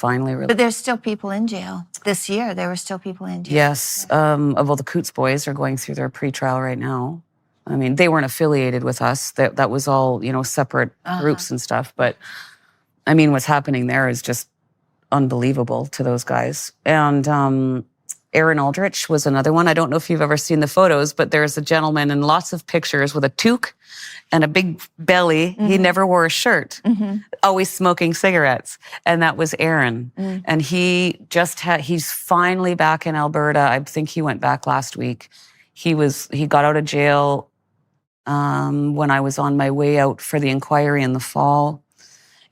But there's still people in jail. This year, there were still people in jail. Yes. Well, the Coots boys are going through their pretrial right now. I mean, they weren't affiliated with us. That was all, you know, separate groups and stuff. But I mean, what's happening there is just unbelievable to those guys. And Aaron Aldrich was another one. I don't know if you've ever seen the photos, but there's a gentleman in lots of pictures with a toque and a big belly. He never wore a shirt, always smoking cigarettes. And that was Aaron. And he's finally back in Alberta. I think he went back last week. He got out of jail when I was on my way out for the inquiry in the fall.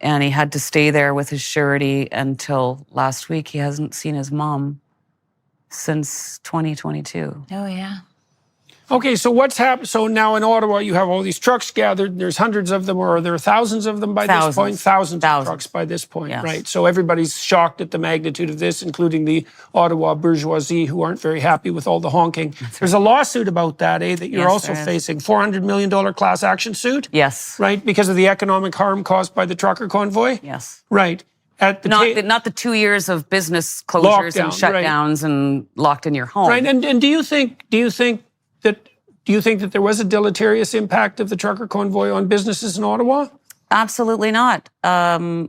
And he had to stay there with his surety until last week. He hasn't seen his mom since 2022. Oh, yeah. Okay, so what's happened? So now in Ottawa, you have all these trucks gathered. And there's hundreds of them, or are there thousands of them by this point? Thousands of trucks by this point, yes. Right? So everybody's shocked at the magnitude of this, including the Ottawa bourgeoisie, who aren't very happy with all the honking. There's a lawsuit about that, that you're also facing. $400 million class action suit? Yes. Right? Because of the economic harm caused by the trucker convoy? Yes. Right. At the not the 2 years of business closures and shutdowns and locked in your home. Right. And do you think that there was a deleterious impact of the trucker convoy on businesses in Ottawa? Absolutely not.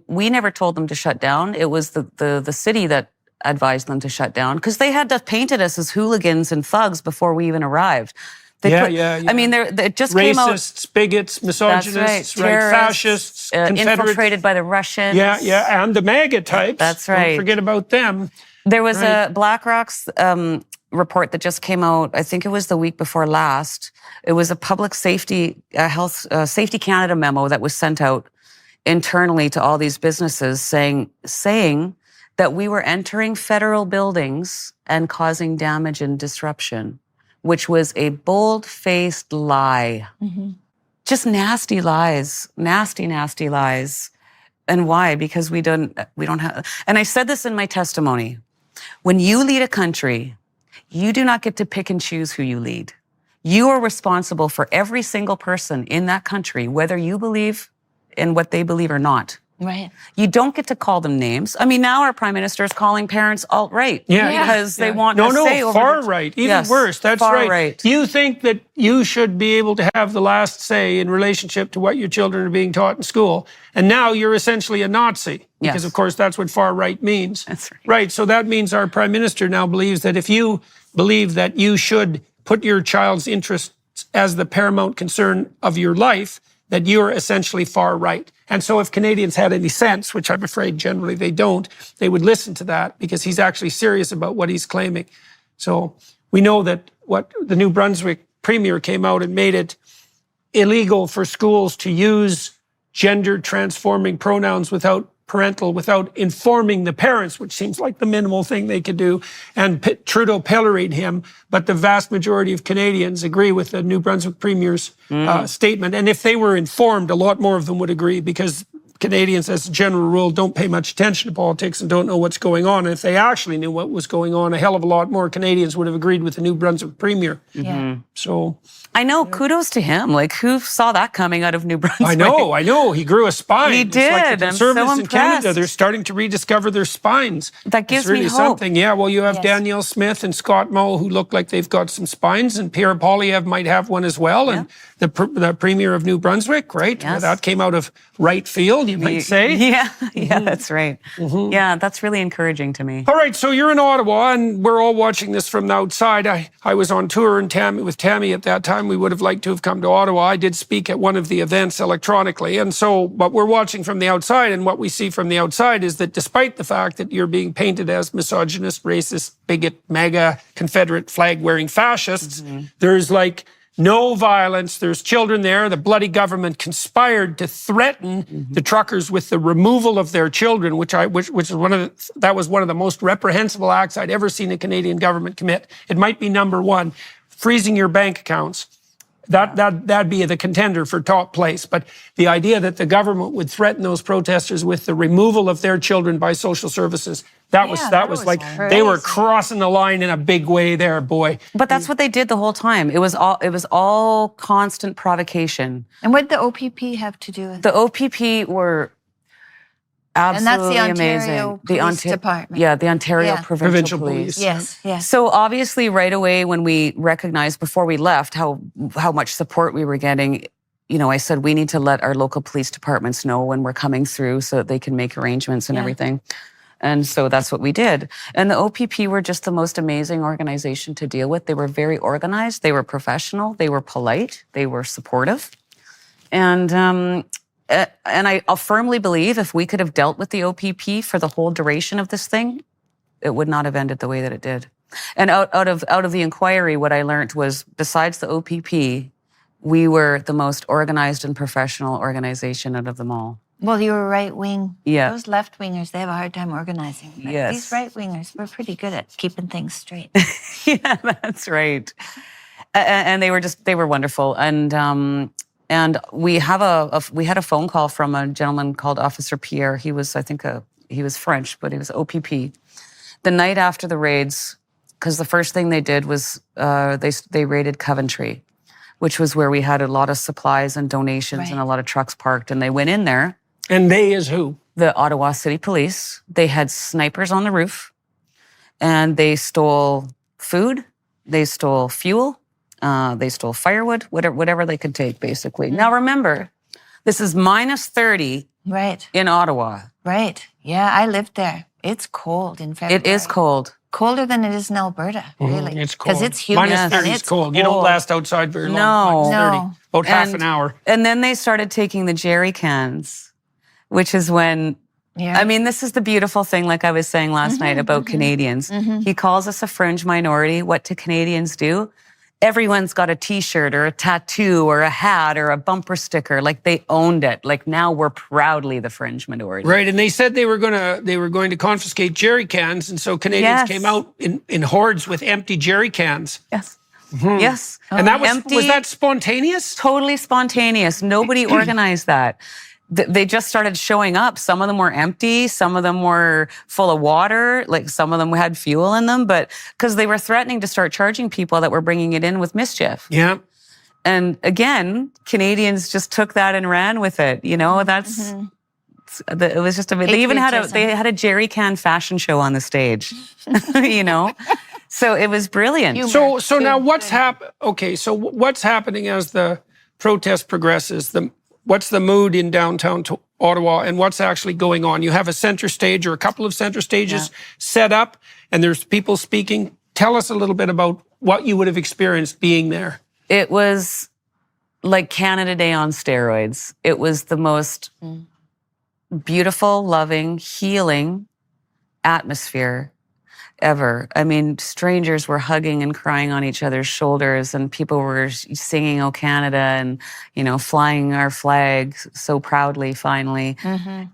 We never told them to shut down. It was the city that advised them to shut down because they had to painted us as hooligans and thugs before we even arrived. Yeah. I mean, it just racists, came out. Bigots, misogynists, fascists, infiltrated by the Russians. Yeah, and the MAGA types. That's right. Don't forget about them. There was a BlackRock's report that just came out. I think it was the week before last. It was a public safety, health safety Canada memo that was sent out internally to all these businesses, saying that we were entering federal buildings and causing damage and disruption, which was a bold-faced lie. Just nasty lies, nasty lies. And why? Because we don't have, and I said this in my testimony, when you lead a country, you do not get to pick and choose who you lead. You are responsible for every single person in that country, whether you believe in what they believe or not. Right. You don't get to call them names. I mean, now our prime minister is calling parents alt-right because they want a say over far right, even Yes, worse. That's far right. right. You think that you should be able to have the last say in relationship to what your children are being taught in school, and now you're essentially a Nazi because, of course, that's what far right means. That's right. Right. So that means our prime minister now believes that if you believe that you should put your child's interests as the paramount concern of your life, that you're essentially far right. And so if Canadians had any sense, which I'm afraid generally they don't, they would listen to that because he's actually serious about what he's claiming. So we know that what the New Brunswick Premier came out and made it illegal for schools to use gender transforming pronouns without informing the parents, which seems like the minimal thing they could do. And Trudeau pilloried him, but the vast majority of Canadians agree with the New Brunswick Premier's statement. And if they were informed, a lot more of them would agree because Canadians, as a general rule, don't pay much attention to politics and don't know what's going on. And if they actually knew what was going on, a hell of a lot more Canadians would have agreed with the New Brunswick Premier. Yeah. So I know, kudos to him. Like, who saw that coming out of New Brunswick? I know. He grew a spine. He It's like did. the I'm so Conservatives in Canada, impressed. they're starting to rediscover their spines. That gives It's really me hope. something. Yeah, well, you have Danielle Smith and Scott Moe who look like they've got some spines, and Pierre Poilievre might have one as well, and the Premier of New Brunswick, right? Yes. That came out of right field, you might say. Yeah, that's right. Yeah, that's really encouraging to me. All right, so you're in Ottawa, and we're all watching this from the outside. I was on tour with Tammy at that time. We would have liked to have come to Ottawa. I did speak at one of the events electronically, and so what we're watching from the outside and what we see from the outside is that despite the fact that you're being painted as misogynist, racist, bigot, MAGA, Confederate flag-wearing fascists, there's like no violence. There's children there. The bloody government conspired to threaten the truckers with the removal of their children, which was one of the most reprehensible acts I'd ever seen a Canadian government commit. It might be number one, freezing your bank accounts. That'd be the contender for top place. But the idea that the government would threaten those protesters with the removal of their children by social services, that was like crazy. they were crossing the line in a big way there, boy. But that's what they did the whole time. It was all constant provocation. And what did the OPP have to do with it? The OPP were absolutely And that's the amazing. Ontario Police Department. Yeah, the Ontario Yeah. Provincial Police. Yes. So obviously, right away when we recognized before we left how much support we were getting, I said we need to let our local police departments know when we're coming through so that they can make arrangements and everything. And so that's what we did. And the OPP were just the most amazing organization to deal with. They were very organized. They were professional. They were polite. They were supportive. And I'll firmly believe if we could have dealt with the OPP for the whole duration of this thing, it would not have ended the way that it did. And out of the inquiry, what I learned was, besides the OPP, we were the most organized and professional organization out of them all. Well, you were right wing. Yeah. Those left wingers, they have a hard time organizing. But Yes. these right wingers, we're pretty good at keeping things straight. Yeah, that's right. And they were wonderful. And we had a phone call from a gentleman called Officer Pierre. He was, I think, he was French, but he was OPP. The night after the raids, because the first thing they did was they raided Coventry, which was where we had a lot of supplies and donations and a lot of trucks parked. And they went in there. And they is who? The Ottawa City Police. They had snipers on the roof, and they stole food. They stole fuel. They stole firewood, whatever they could take, basically. Now, remember, this is -30 in Ottawa. Right. Yeah, I lived there. It's cold in February. It is cold. Colder than it is in Alberta, really. It's cold. Because it's humid. -30 is cold. You don't last outside very long. No. -30. About half an hour. And then they started taking the jerry cans, which is when... Yeah. I mean, this is the beautiful thing, like I was saying last night about Canadians. He calls us a fringe minority. What do Canadians do? Everyone's got a T-shirt or a tattoo or a hat or a bumper sticker. Like, they owned it. Like, now we're proudly the fringe minority. Right, and they said they were going to confiscate jerry cans, and so Canadians came out in hordes with empty jerry cans. Yes. Yes. And that was empty, was that spontaneous? Totally spontaneous. Nobody organized that. They just started showing up. Some of them were empty. Some of them were full of water. Like, some of them had fuel in them, but because they were threatening to start charging people that were bringing it in with mischief. Yeah. And again, Canadians just took that and ran with it. It was just amazing. They even had a jerry can fashion show on the stage, you know? So it was brilliant. So now what's So what's happening as the protest progresses? What's the mood in downtown Ottawa, and what's actually going on? You have a center stage or a couple of center stages set up, and there's people speaking. Tell us a little bit about what you would have experienced being there. It was like Canada Day on steroids. It was the most beautiful, loving, healing atmosphere ever. I mean, strangers were hugging and crying on each other's shoulders, and people were singing "Oh Canada" and, you know, flying our flag so proudly, finally.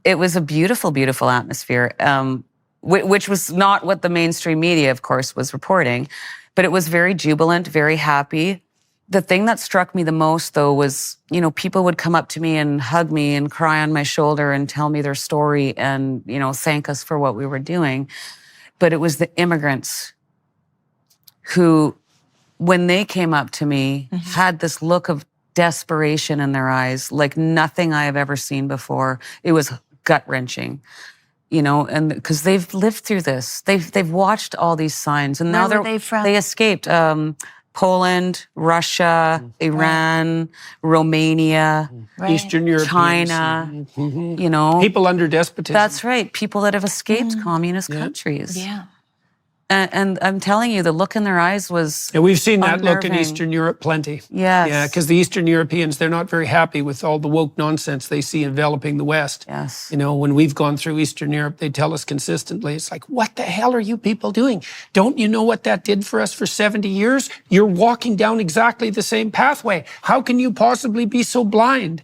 It was a beautiful, beautiful atmosphere, which was not what the mainstream media, of course, was reporting, but it was very jubilant, very happy. The thing that struck me the most, though, was, you know, people would come up to me and hug me and cry on my shoulder and tell me their story and, you know, thank us for what we were doing. But it was the immigrants who, when they came up to me, had this look of desperation in their eyes, like nothing I have ever seen before. It was gut-wrenching, you know, and because they've lived through this. They've watched all these signs, and now Where were they from? They escaped Poland, Russia, Iran, Romania, Eastern Europe, China, you know. People under despotism. That's right. People that have escaped communist countries. Yeah. And I'm telling you, the look in their eyes was we've seen that look in unnerving. Eastern Europe plenty. Yes. Yeah, because the Eastern Europeans, they're not very happy with all the woke nonsense they see enveloping the West. Yes. You know, when we've gone through Eastern Europe, they tell us consistently, it's like, what the hell are you people doing? Don't you know what that did for us for 70 years? You're walking down exactly the same pathway. How can you possibly be so blind?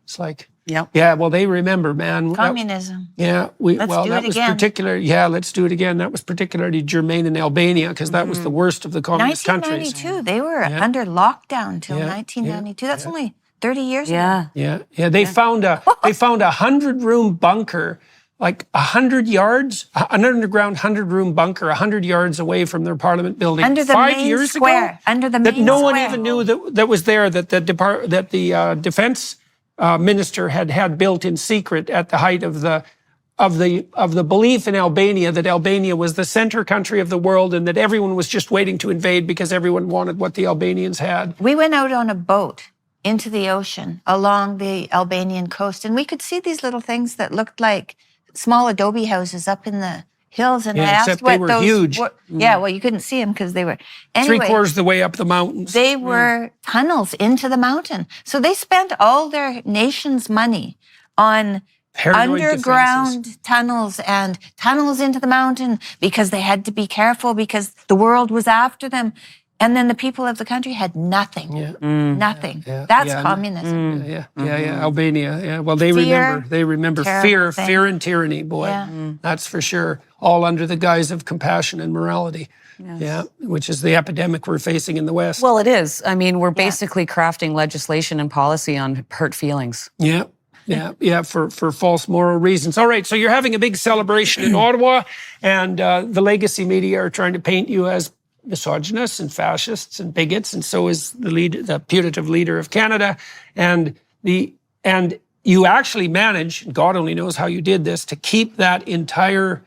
It's like, yeah, well, they remember, man. Communism. That was particular. Yeah, let's do it again. That was particularly germane in Albania because that was the worst of the communist countries. 1992, they were under lockdown till 1992. That's only 30 years ago. Yeah. They found a 100-room bunker, like 100 yards, an underground 100-room bunker, 100 yards away from their parliament building. Under the 5 main years square. ago, Under the that main no one square. even knew that was there. That the defense minister had built in secret at the height of the belief in Albania that Albania was the center country of the world and that everyone was just waiting to invade because everyone wanted what the Albanians had. We went out on a boat into the ocean along the Albanian coast, and we could see these little things that looked like small adobe houses up in the hills. And I asked except what they were those huge. were. Yeah, well, you couldn't see them because they were. Anyway, 3/4 of the way up the mountains. they were tunnels into the mountain. So they spent all their nation's money on Paranoid underground defenses. tunnels and tunnels into the mountain because they had to be careful because the world was after them. And then the people of the country had nothing. Nothing. That's communism. Albania. Yeah. Well, they remember fear and tyranny, boy. Yeah. That's for sure. All under the guise of compassion and morality. Yes. Yeah, which is the epidemic we're facing in the West. Well, it is. I mean, we're basically crafting legislation and policy on hurt feelings. Yeah, for false moral reasons. All right, so you're having a big celebration in Ottawa, and the legacy media are trying to paint you as misogynists and fascists and bigots, and so is the putative leader of Canada, and you actually manage, God only knows how you did this, to keep that entire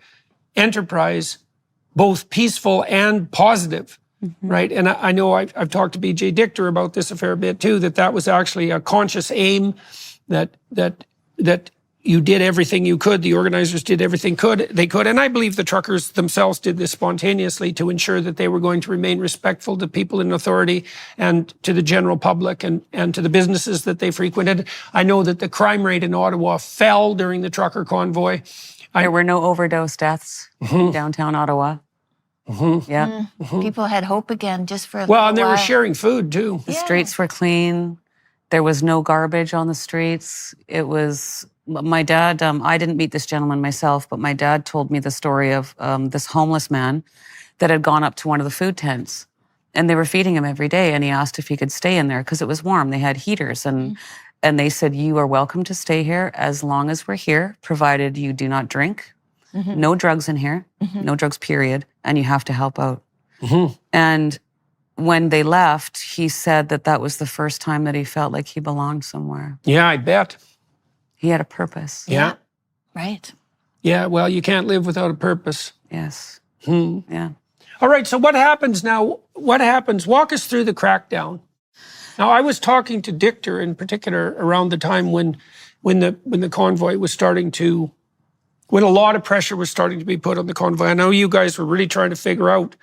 enterprise both peaceful and positive, right? And I know I've talked to B.J. Dichter about this a fair bit too, that was actually a conscious aim, that you did everything you could, the organizers did everything they could, and I believe the truckers themselves did this spontaneously to ensure that they were going to remain respectful to people in authority and to the general public and to the businesses that they frequented. I know that the crime rate in Ottawa fell during the trucker convoy. There were no overdose deaths in downtown Ottawa. People had hope again just for a little Well, and they were while. sharing food too. The streets were clean. There was no garbage on the streets. It was, my dad, I didn't meet this gentleman myself, but my dad told me the story of this homeless man that had gone up to one of the food tents, and they were feeding him every day, and he asked if he could stay in there because it was warm. They had heaters, and they said, you are welcome to stay here as long as we're here, provided you do not drink, no drugs in here, no drugs, period, and you have to help out. And when they left, he said that was the first time that he felt like he belonged somewhere. Yeah, I bet. He had a purpose. Yeah. Right. Yeah, well, you can't live without a purpose. Yes. Hmm. Yeah. All right, so what happens now? What happens? Walk us through the crackdown. Now, I was talking to Dichter in particular around the time when the convoy was starting to, when a lot of pressure was starting to be put on the convoy. I know you guys were really trying to figure out,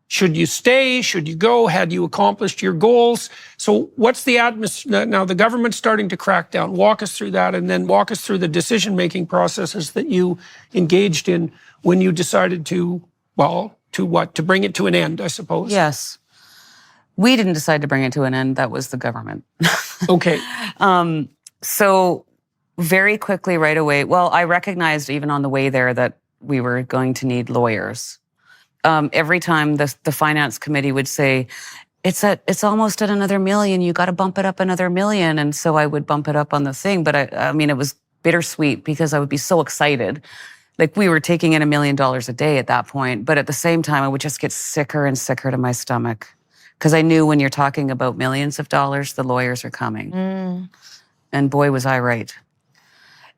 should you stay? Should you go? Had you accomplished your goals? So what's the atmosphere? Now the government's starting to crack down. Walk us through that, and then walk us through the decision-making processes that you engaged in when you decided to, well, to what? To bring it to an end, I suppose. Yes. We didn't decide to bring it to an end. That was the government. Okay. So very quickly, right away, well, I recognized even on the way there that we were going to need lawyers. Every time the finance committee would say, it's almost at another million, you got to bump it up another million. And so I would bump it up on the thing. But I mean, it was bittersweet because I would be so excited. Like we were taking in $1 million a day at that point. But at the same time, I would just get sicker and sicker to my stomach. Because I knew when you're talking about millions of dollars, the lawyers are coming. And boy, was I right.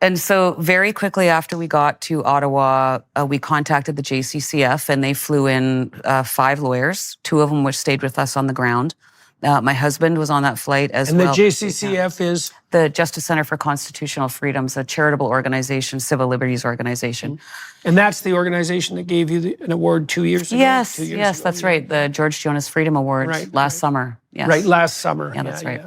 And so very quickly after we got to Ottawa, we contacted the JCCF and they flew in 5 lawyers. 2 of them stayed with us on the ground. My husband was on that flight as well. And the JCCF is? The Justice Center for Constitutional Freedoms, a charitable organization, civil liberties organization. And that's the organization that gave you an award 2 years ago? Yes, 2 years yes, ago, that's right. The George Jonas Freedom Award last summer. Yes. Right, last summer. Yeah, that's right.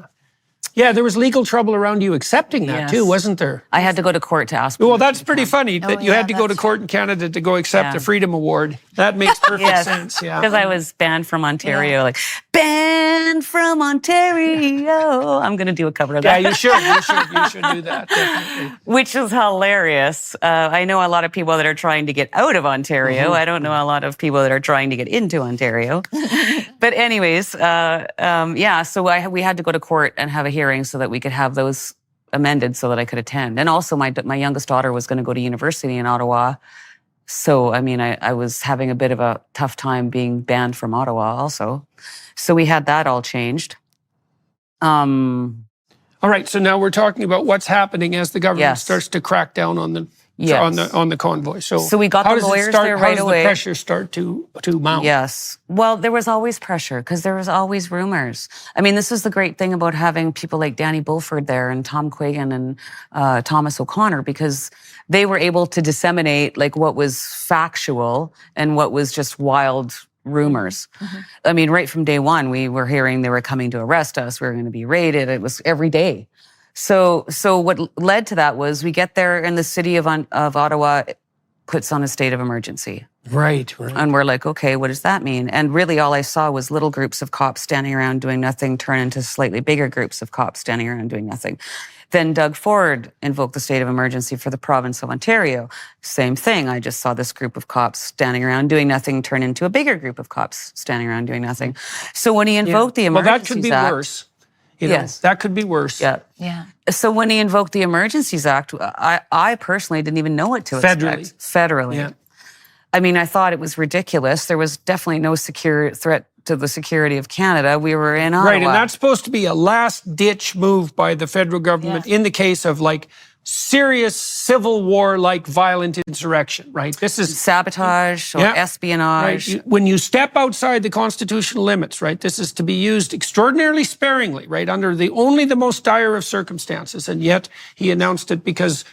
Yeah, there was legal trouble around you accepting that too, wasn't there? I had to go to court to ask. Well, that's pretty funny that you had to go to court in Canada to go accept a Freedom Award. That makes perfect sense, yeah. Because I was banned from Ontario, like, banned from Ontario. I'm going to do a cover of that. Yeah, you should do that, definitely. Which is hilarious. I know a lot of people that are trying to get out of Ontario. I don't know a lot of people that are trying to get into Ontario. But anyways, so we had to go to court and have a hearing so that we could have those amended so that I could attend. And also my youngest daughter was going to go to university in Ottawa. So, I mean, I was having a bit of a tough time being banned from Ottawa also. So we had that all changed. All right, so now we're talking about what's happening as the government starts to crack down on the on the convoy. So we got the lawyers there right away. How does the pressure start to mount? Yes. Well, there was always pressure because there was always rumors. I mean, this is the great thing about having people like Danny Bulford there and Tom Quagan and Thomas O'Connor, because they were able to disseminate like what was factual and what was just wild rumors. I mean, right from day one, we were hearing they were coming to arrest us. We were going to be raided. It was every day. So what led to that was we get there and the city of Ottawa puts on a state of emergency. Right. And we're like, okay, what does that mean? And really all I saw was little groups of cops standing around doing nothing turn into slightly bigger groups of cops standing around doing nothing. Then Doug Ford invoked the state of emergency for the province of Ontario. Same thing. I just saw this group of cops standing around doing nothing turn into a bigger group of cops standing around doing nothing. So when he invoked the Emergencies Act... Well, that could be worse. Yes. That could be worse. Yeah. So when he invoked the Emergencies Act, I personally didn't even know what to expect. Federally. Yeah. I mean, I thought it was ridiculous. There was definitely no threat to the security of Canada. We were in Ottawa. Right, and that's supposed to be a last-ditch move by the federal government in the case of, like, serious civil war-like violent insurrection, right? This is sabotage or espionage. Right. When you step outside the constitutional limits, right, this is to be used extraordinarily sparingly, right, under only the most dire of circumstances. And yet he announced it because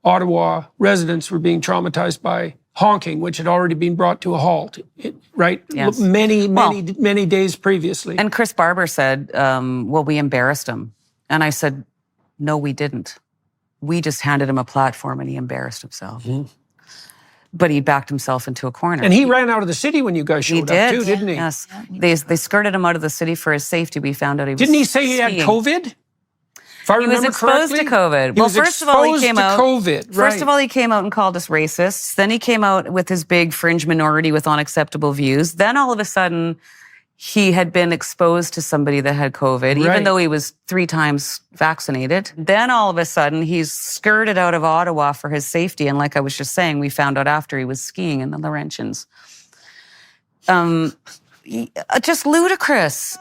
Ottawa residents were being traumatized by honking, which had already been brought to a halt, right? Yes. Many days previously. And Chris Barber said, well, we embarrassed him. And I said, no, we didn't. We just handed him a platform and he embarrassed himself. But he backed himself into a corner. And he ran out of the city when you guys showed up too, didn't he? Yes. They skirted him out of the city for his safety. We found out he was Didn't he say he had COVID? If I remember he was exposed correctly, to COVID. Well, first of all, he came out. COVID, First of all, he came out and called us racists. Then he came out with his big fringe minority with unacceptable views. Then all of a sudden, he had been exposed to somebody that had COVID, even though he was 3 times vaccinated. Then all of a sudden, he's skirted out of Ottawa for his safety. And like I was just saying, we found out after he was skiing in the Laurentians. Just ludicrous.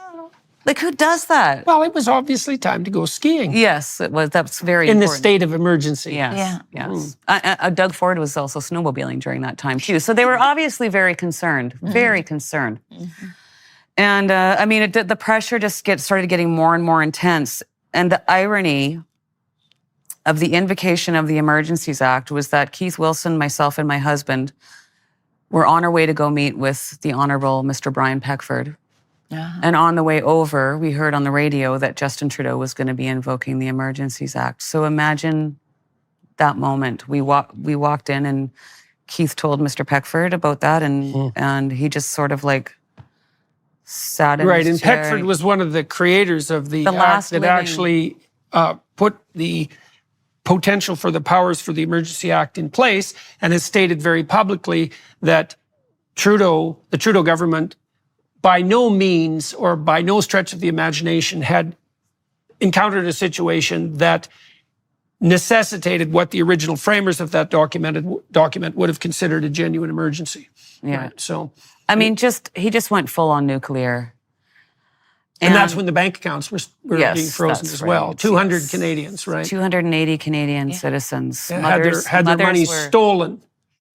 Like, who does that? Well, it was obviously time to go skiing Yes, it was. That's very in the important. state of emergency. Yes, Yeah. yes. Doug Ford was also snowmobiling during that time too. So they were obviously very concerned, very concerned. And I mean, the pressure just started getting more and more intense. And the irony of the invocation of the Emergencies Act was that Keith Wilson, myself, and my husband were on our way to go meet with the Honorable Mr. Brian Peckford. And on the way over, we heard on the radio that Justin Trudeau was going to be invoking the Emergencies Act. So imagine that moment. We walked in, and Keith told Mr. Peckford about that, and he just sort of like sat in Right, his and chair. Peckford was one of the creators of the act last that living- actually put the potential for the powers for the Emergency Act in place, and has stated very publicly that the Trudeau government, by no means or by no stretch of the imagination, had encountered a situation that necessitated what the original framers of that document would have considered a genuine emergency. Yeah. Right, so, I mean, he just went full on nuclear. and that's when the bank accounts were Yes, being frozen that's as well. right. 200 Yes. Canadians, right? 280 Canadian citizens. Had their money stolen.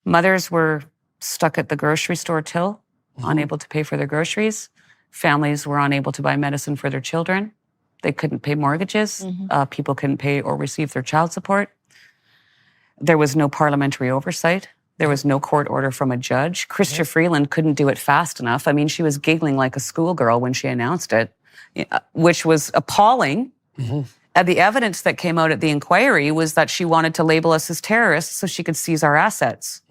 Mothers were stuck at the grocery store till, unable to pay for their groceries. Families were unable to buy medicine for their children. They couldn't pay mortgages. People couldn't pay or receive their child support. There was no parliamentary oversight. There was no court order from a judge. Chrystia Freeland couldn't do it fast enough. I mean, she was giggling like a schoolgirl when she announced it, which was appalling. And the evidence that came out at the inquiry was that she wanted to label us as terrorists so she could seize our assets.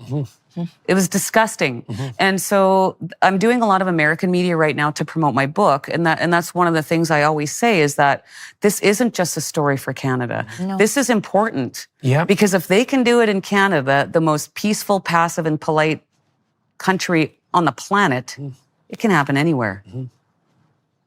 It was disgusting. And so I'm doing a lot of American media right now to promote my book. And that's one of the things I always say is that this isn't just a story for Canada. No. This is important. Yeah. Because if they can do it in Canada, the most peaceful, passive, and polite country on the planet, it can happen anywhere.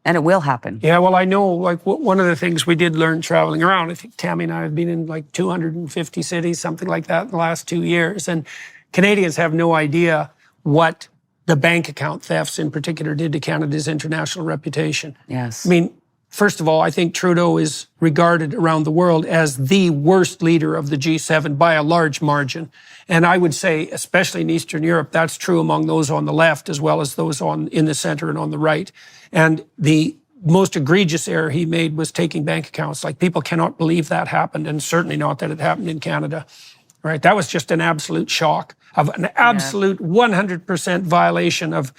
And it will happen. Yeah, well, I know, like, one of the things we did learn traveling around, I think Tammy and I have been in like 250 cities, something like that in the last 2 years. And Canadians have no idea what the bank account thefts in particular did to Canada's international reputation. Yes. I mean, first of all, I think Trudeau is regarded around the world as the worst leader of the G7 by a large margin. And I would say, especially in Eastern Europe, that's true among those on the left as well as those in the center and on the right. And the most egregious error he made was taking bank accounts. Like, people cannot believe that happened, and certainly not that it happened in Canada. Right? That was just an absolute shock, of an absolute 100% violation of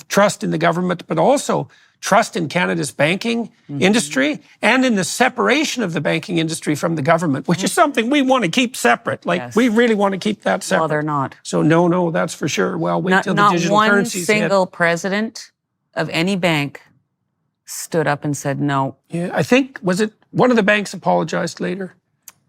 trust in the government, but also trust in Canada's banking industry and in the separation of the banking industry from the government, which is something we want to keep separate. Like, we really want to keep that separate. Well, they're not. So no, that's for sure. Well, wait till the digital currencies hit. Not one single president of any bank stood up and said no. Yeah, I think, was it one of the banks apologized later?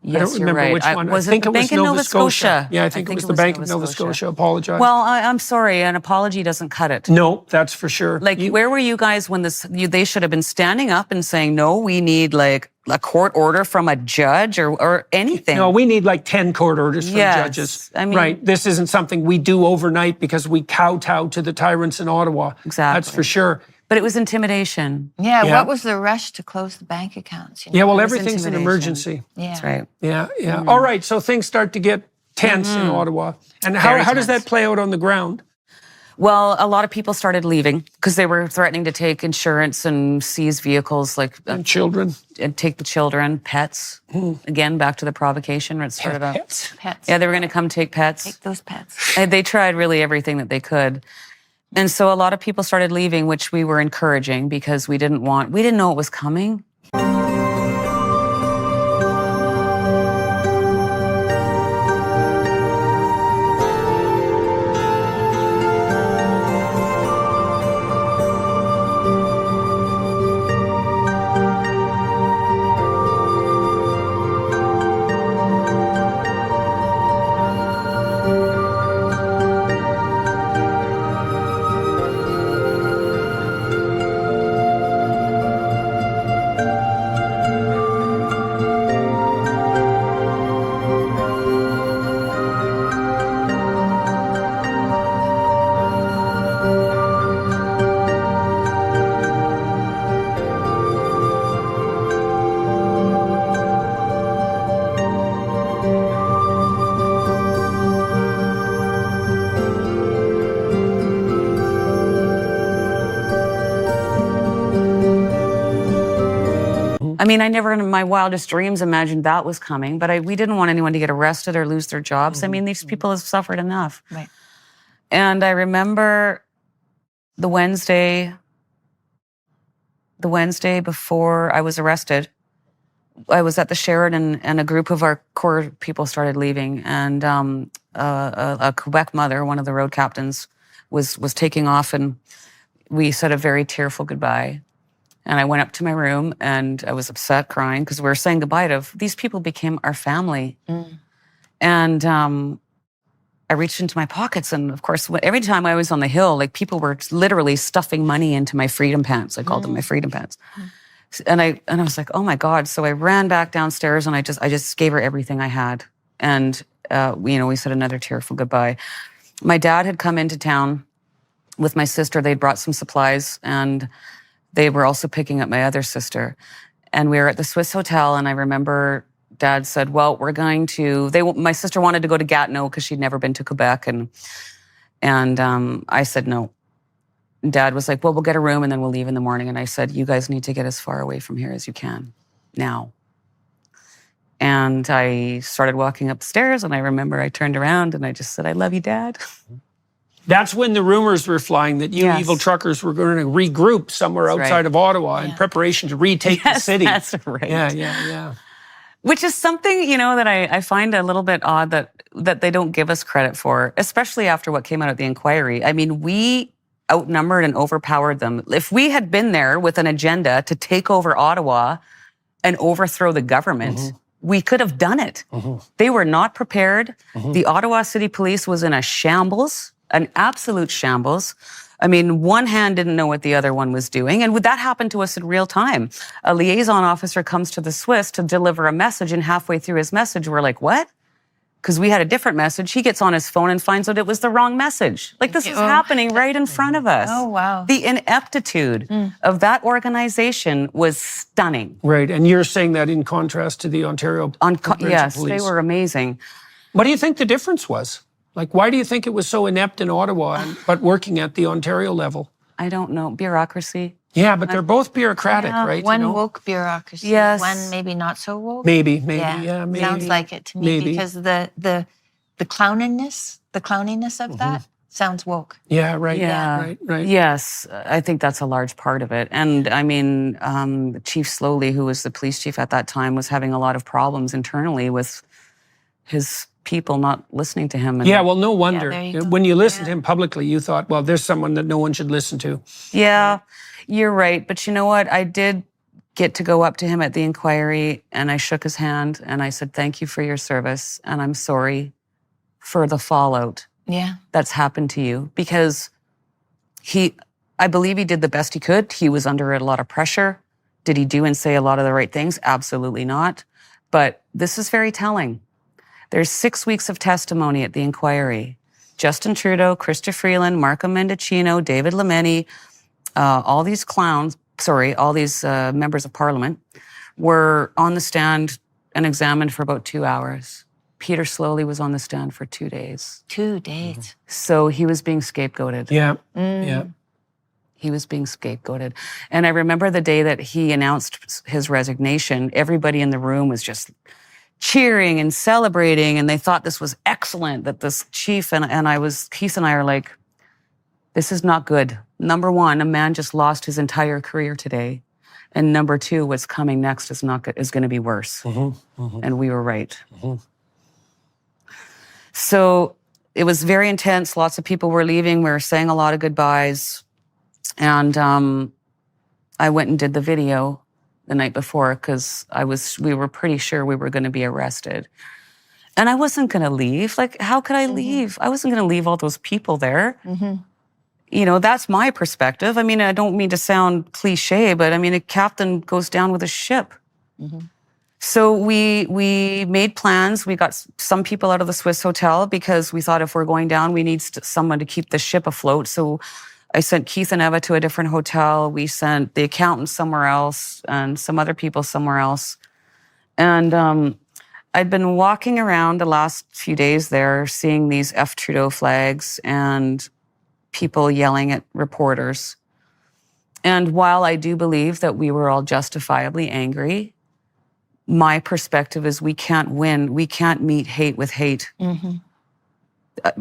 Yes, I don't remember you're right. which one. Was I think it the it was Bank of Nova Scotia? Yeah, I think it was the Bank of Nova Scotia apologized. Well, I'm sorry, an apology doesn't cut it. No, that's for sure. Like, where were you guys when they should have been standing up and saying, no, we need like a court order from a judge or anything. No, we need like 10 court orders from Yes, judges. I mean- right. This isn't something we do overnight because we kowtow to the tyrants in Ottawa. Exactly. That's for sure. But it was intimidation. Yeah, Yeah. what was the rush to close the bank accounts? You know? Yeah, well, It was everything's an intimidation. emergency. Yeah. That's right. Yeah. All right, so things start to get tense in Ottawa. And Very how does tense. that play out on the ground? Well, a lot of people started leaving because they were threatening to take insurance and seize vehicles, like And children? and take the children, pets. Again, back to the provocation where it started out. Pets. Pets. Yeah, they were going to come take pets. Take those pets. And they tried really everything that they could. And so a lot of people started leaving, which we were encouraging because we didn't know it was coming. I mean, I never in my wildest dreams imagined that was coming, but we didn't want anyone to get arrested or lose their jobs. I mean, these people have suffered enough. Right. And I remember the Wednesday before I was arrested, I was at the Sheraton and a group of our core people started leaving. And a Quebec mother, one of the road captains, was taking off, and we said a very tearful goodbye. And I went up to my room and I was upset, crying, because we were saying goodbye to these people became our family. And I reached into my pockets, and of course, every time I was on the hill, like people were literally stuffing money into my freedom pants. I called them my freedom pants. And I was like, oh my God. So I ran back downstairs and I just gave her everything I had. And, we said another tearful goodbye. My dad had come into town with my sister. They'd brought some supplies, and they were also picking up my other sister. And we were at the Swiss Hotel, and I remember Dad said, well, we're going to, my sister wanted to go to Gatineau because she'd never been to Quebec. And I said, no. Dad was like, well, we'll get a room and then we'll leave in the morning. And I said, you guys need to get as far away from here as you can now. And I started walking up the stairs, and I remember I turned around and I just said, I love you, Dad. That's when the rumors were flying that you evil truckers were going to regroup somewhere outside of Ottawa in preparation to retake the city. That's right. Yeah. Which is something, that I find a little bit odd that they don't give us credit for, especially after what came out at the inquiry. I mean, we outnumbered and overpowered them. If we had been there with an agenda to take over Ottawa and overthrow the government, we could have done it. They were not prepared. The Ottawa City Police was in a shambles, an absolute shambles. I mean, one hand didn't know what the other one was doing. And that happened to us in real time. A liaison officer comes to the Swiss to deliver a message, and halfway through his message, we're like, what? Because we had a different message. He gets on his phone and finds out it was the wrong message. Like, this is happening right in front of us. Oh, wow. The ineptitude of that organization was stunning. Right, and you're saying that in contrast to the Ontario Yes, Police. they were amazing. What do you think the difference was? Like, why do you think it was so inept in Ottawa, but working at the Ontario level? I don't know. Bureaucracy. Yeah, but they're both bureaucratic, right? One woke bureaucracy, Yes. one maybe not so woke. Maybe, maybe. Sounds like it to me, because the clowniness of that sounds woke. Yeah, right. Yeah. Right. Yes, I think that's a large part of it. And I mean, Chief Slowly, who was the police chief at that time, was having a lot of problems internally with his people not listening to him. Yeah, well, no wonder. there you go. When you listened to him publicly, you thought, well, there's someone that no one should listen to. Yeah, you're right. But you know what? I did get to go up to him at the inquiry, and I shook his hand and I said, thank you for your service. And I'm sorry for the fallout that's happened to you, because I believe he did the best he could. He was under a lot of pressure. Did he do and say a lot of the right things? Absolutely not. But this is very telling. There's 6 weeks of testimony at the inquiry. Justin Trudeau, Chrystia Freeland, Marco Mendicino, David Lemeni, all these members of Parliament were on the stand and examined for about 2 hours. Peter Slowly was on the stand for 2 days. 2 days. So he was being scapegoated. Yeah. He was being scapegoated. And I remember the day that he announced his resignation, everybody in the room was just cheering and celebrating, and they thought this was excellent, that this chief, Keith and I are like, this is not good. Number one, a man just lost his entire career today. And number two, what's coming next is going to be worse. And we were right. So it was very intense. Lots of people were leaving. We were saying a lot of goodbyes. And I went and did the video the night before, because we were pretty sure we were going to be arrested. And I wasn't going to leave. Like, how could I leave? I wasn't going to leave all those people there. That's my perspective. I mean, I don't mean to sound cliche, but I mean, a captain goes down with a ship. So we made plans. We got some people out of the Swiss hotel, because we thought if we're going down, we need someone to keep the ship afloat. So I sent Keith and Eva to a different hotel. We sent the accountant somewhere else and some other people somewhere else. And I'd been walking around the last few days there, seeing these F. Trudeau flags and people yelling at reporters. And while I do believe that we were all justifiably angry, my perspective is we can't win. We can't meet hate with hate.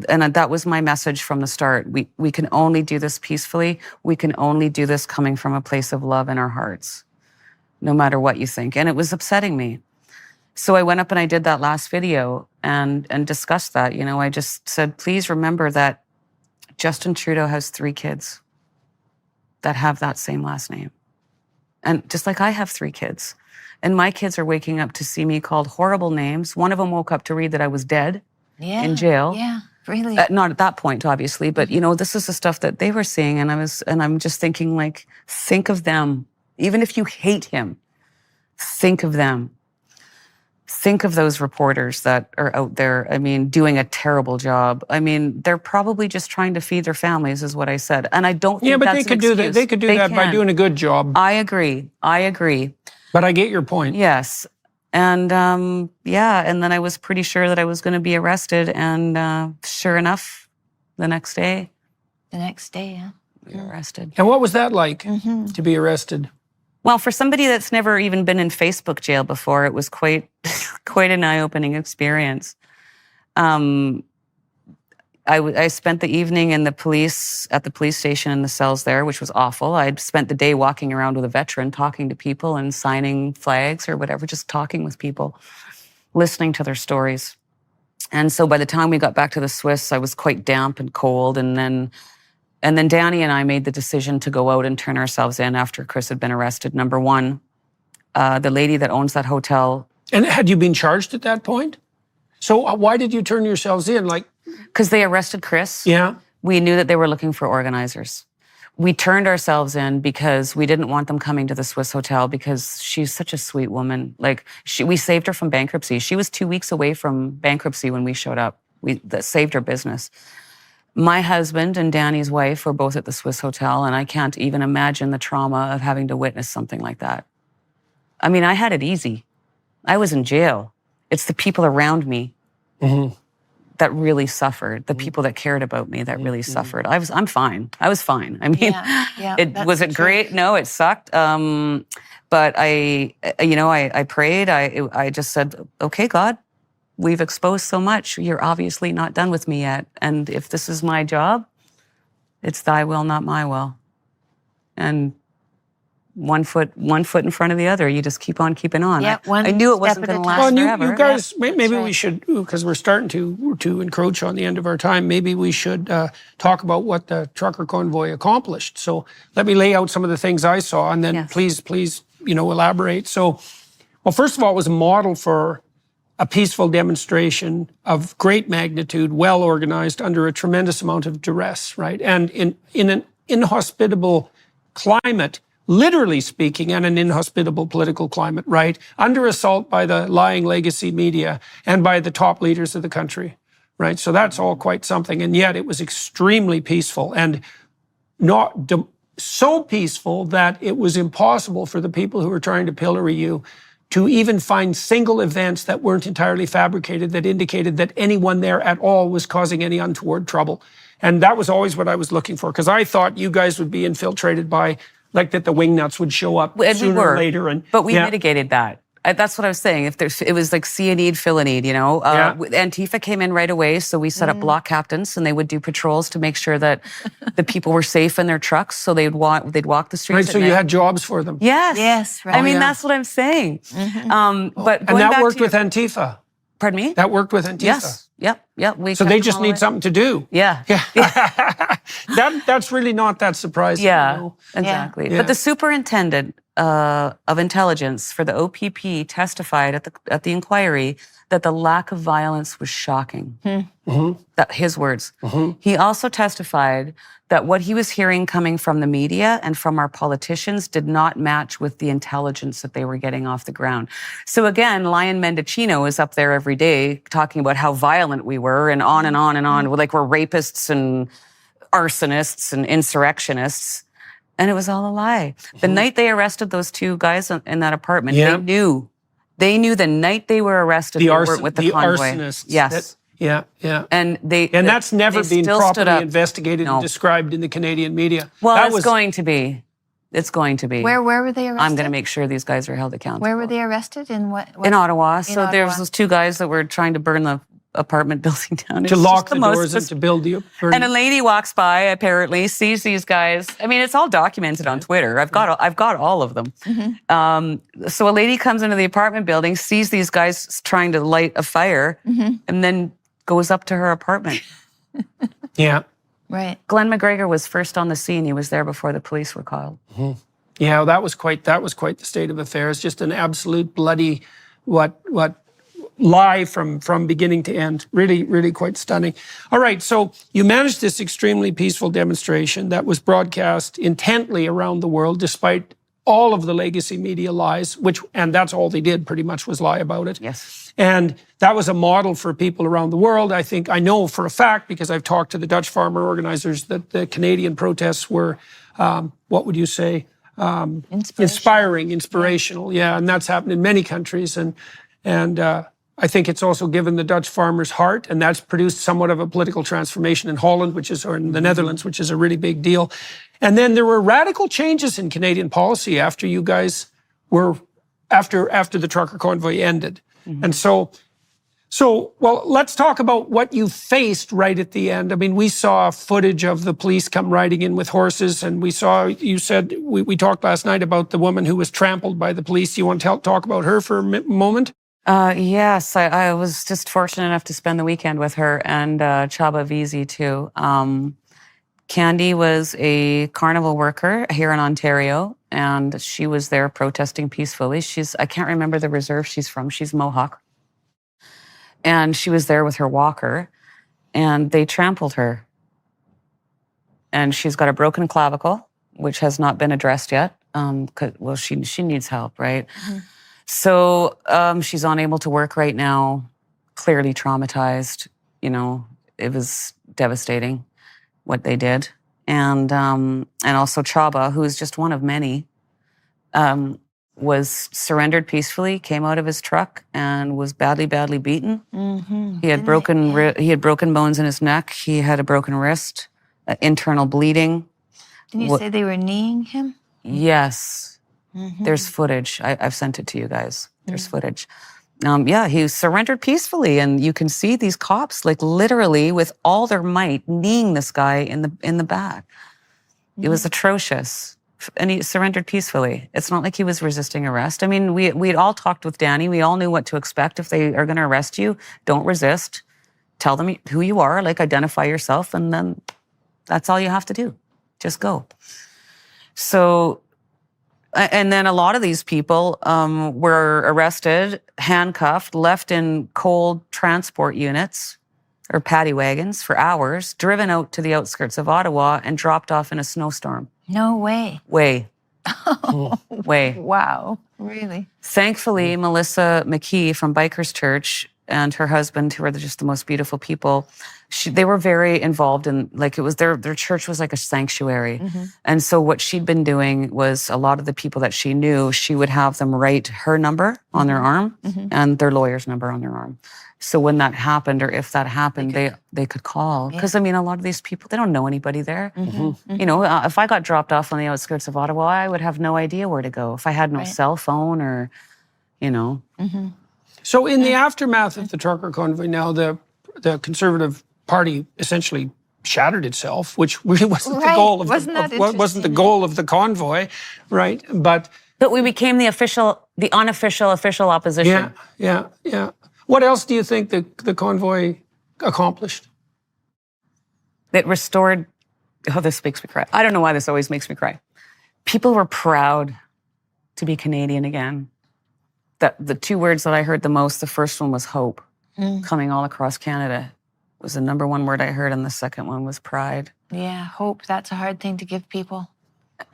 And that was my message from the start. We can only do this peacefully. We can only do this coming from a place of love in our hearts, no matter what you think. And it was upsetting me. So I went up and I did that last video and discussed that. You know, I just said, please remember that Justin Trudeau has 3 kids that have that same last name. And just like I have 3 kids. And my kids are waking up to see me called horrible names. One of them woke up to read that I was dead in jail. Yeah, really. Not at that point, obviously, but you know, this is the stuff that they were seeing. And I'm just thinking, like, think of them. Even if you hate him, think of them. Think of those reporters that are out there, I mean, doing a terrible job. I mean, they're probably just trying to feed their families, is what I said. And I don't think that's they could do that. They could do that by doing a good job. I agree. But I get your point. Yes. And and then I was pretty sure that I was going to be arrested. And sure enough, the next day. Yeah. We were arrested. And what was that like to be arrested? Well, for somebody that's never even been in Facebook jail before, it was quite an eye-opening experience. I spent the evening at the police station in the cells there, which was awful. I'd spent the day walking around with a veteran, talking to people and signing flags or whatever, just talking with people, listening to their stories. And so by the time we got back to the Swiss, I was quite damp and cold. And then Danny and I made the decision to go out and turn ourselves in after Chris had been arrested. Number one, the lady that owns that hotel. And had you been charged at that point? So why did you turn yourselves in? Because they arrested Chris. Yeah. We knew that they were looking for organizers. We turned ourselves in because we didn't want them coming to the Swiss hotel because she's such a sweet woman. Like, we saved her from bankruptcy. She was 2 weeks away from bankruptcy when we showed up. That saved her business. My husband and Danny's wife were both at the Swiss hotel, and I can't even imagine the trauma of having to witness something like that. I mean, I had it easy. I was in jail. It's the people around me that really suffered. The people that cared about me that really suffered. I'm fine. I was fine. I mean, was it great? No, it sucked. But I prayed. I just said, okay, God, we've exposed so much. You're obviously not done with me yet. And if this is my job, it's thy will, not my will. And one foot in front of the other. You just keep on keeping on. Yeah, I knew it wasn't going to last forever. You guys, maybe we should, because we're starting to encroach on the end of our time, maybe we should talk about what the trucker convoy accomplished. So let me lay out some of the things I saw, and then please, elaborate. So, well, first of all, it was a model for a peaceful demonstration of great magnitude, well organized, under a tremendous amount of duress, right? And in an inhospitable climate, literally speaking, and an inhospitable political climate, right? Under assault by the lying legacy media and by the top leaders of the country, right? So that's all quite something. And yet it was extremely peaceful, and so peaceful that it was impossible for the people who were trying to pillory you to even find single events that weren't entirely fabricated that indicated that anyone there at all was causing any untoward trouble. And that was always what I was looking for, because I thought you guys would be infiltrated by, like, that the wingnuts would show up sooner or later. But we mitigated that. That's what I was saying. It was like see a need, fill a need, Antifa came in right away, so we set up block captains, and they would do patrols to make sure that the people were safe in their trucks, so they'd walk the streets. Right, so you had jobs for them. Yes, right. I mean, that's what I'm saying. But and that worked with Antifa. Pardon me? That worked with Antifa. Yes. Yep. So they just need something to do. Yeah. That's really not that surprising. Yeah, exactly. Yeah. But the superintendent of intelligence for the OPP testified at the inquiry that the lack of violence was shocking. That his words. He also testified that what he was hearing coming from the media and from our politicians did not match with the intelligence that they were getting off the ground. So again, Lion Mendocino is up there every day talking about how violent we were, and on and on and on. Like we're rapists and arsonists and insurrectionists. And it was all a lie. The night they arrested those 2 guys in that apartment, they knew the night they were arrested, they weren't with the convoy. Arsonists. Yes. Yeah. And that's never been properly investigated No. and described in the Canadian media. Well, it's going to be. It's going to be. Where were they arrested? I'm going to make sure these guys are held accountable. Where were they arrested? In what in Ottawa. in So there's those two guys that were trying to burn the apartment building down. To lock the doors and to build the... And a lady walks by, apparently, sees these guys. I mean, it's all documented on Twitter. I've got all of them. So a lady comes into the apartment building, sees these guys trying to light a fire, and then goes up to her apartment. Yeah. Right. Glenn McGregor was first on the scene. He was there before the police were called. Yeah, that was quite the state of affairs. Just an absolute bloody what lie from beginning to end. Really, really quite stunning. All right, so you managed this extremely peaceful demonstration that was broadcast intently around the world, despite all of the legacy media lies, and that's all they did pretty much was lie about it. Yes. And that was a model for people around the world. I know for a fact, because I've talked to the Dutch farmer organizers, that the Canadian protests were, what would you say? Inspiring, inspirational. Yeah, and that's happened in many countries. And I think it's also given the Dutch farmers heart, and that's produced somewhat of a political transformation in Holland, or in the Netherlands, which is a really big deal. And then there were radical changes in Canadian policy after you guys were, after the trucker convoy ended. And so, well, let's talk about what you faced right at the end. I mean, we saw footage of the police come riding in with horses, and you said, we talked last night about the woman who was trampled by the police. You want to talk about her for a moment? Yes, I was just fortunate enough to spend the weekend with her, and Chaba Vizi too. Candy was a carnival worker here in Ontario, and she was there protesting peacefully. I can't remember the reserve she's from. She's Mohawk. And she was there with her walker, and they trampled her. And she's got a broken clavicle, which has not been addressed yet. Well, she needs help, right? So she's unable to work right now, clearly traumatized. It was devastating what they did. And also Chaba, who is just one of many, was surrendered peacefully, came out of his truck, and was badly, badly beaten. He had broken bones in his neck. He had a broken wrist, internal bleeding. Didn't you say they were kneeing him? Yes. There's footage. I've sent it to you guys. There's footage. He surrendered peacefully, and you can see these cops, like literally with all their might, kneeing this guy in the back. It was atrocious, and he surrendered peacefully. It's not like he was resisting arrest. I mean, we'd all talked with Danny. We all knew what to expect if they are going to arrest you. Don't resist. Tell them who you are. Like, identify yourself, and then that's all you have to do. Just go. So. And then a lot of these people were arrested, handcuffed, left in cold transport units or paddy wagons for hours, driven out to the outskirts of Ottawa, and dropped off in a snowstorm. No way. Way. Wow. Really? Thankfully, Melissa McKee from Bikers Church and her husband, who are just the most beautiful people, they were very involved in, like, it was their church was like a sanctuary. And so what she'd been doing was, a lot of the people that she knew, she would have them write her number on their arm and their lawyer's number on their arm. So when that happened, or if that happened, they could call. Because, I mean, a lot of these people, they don't know anybody there. If I got dropped off on the outskirts of Ottawa, I would have no idea where to go. If I had no cell phone or. So in the aftermath of the trucker convoy, now the Conservative Party essentially shattered itself, which really wasn't the goal of wasn't the goal of the convoy, right? But we became the unofficial official opposition. Yeah. What else do you think the convoy accomplished? It restored. Oh, this makes me cry. I don't know why this always makes me cry. People were proud to be Canadian again. The two words that I heard the most, the first one was hope. Coming all across Canada was the number one word I heard, and the second one was pride. Yeah, hope. That's a hard thing to give people.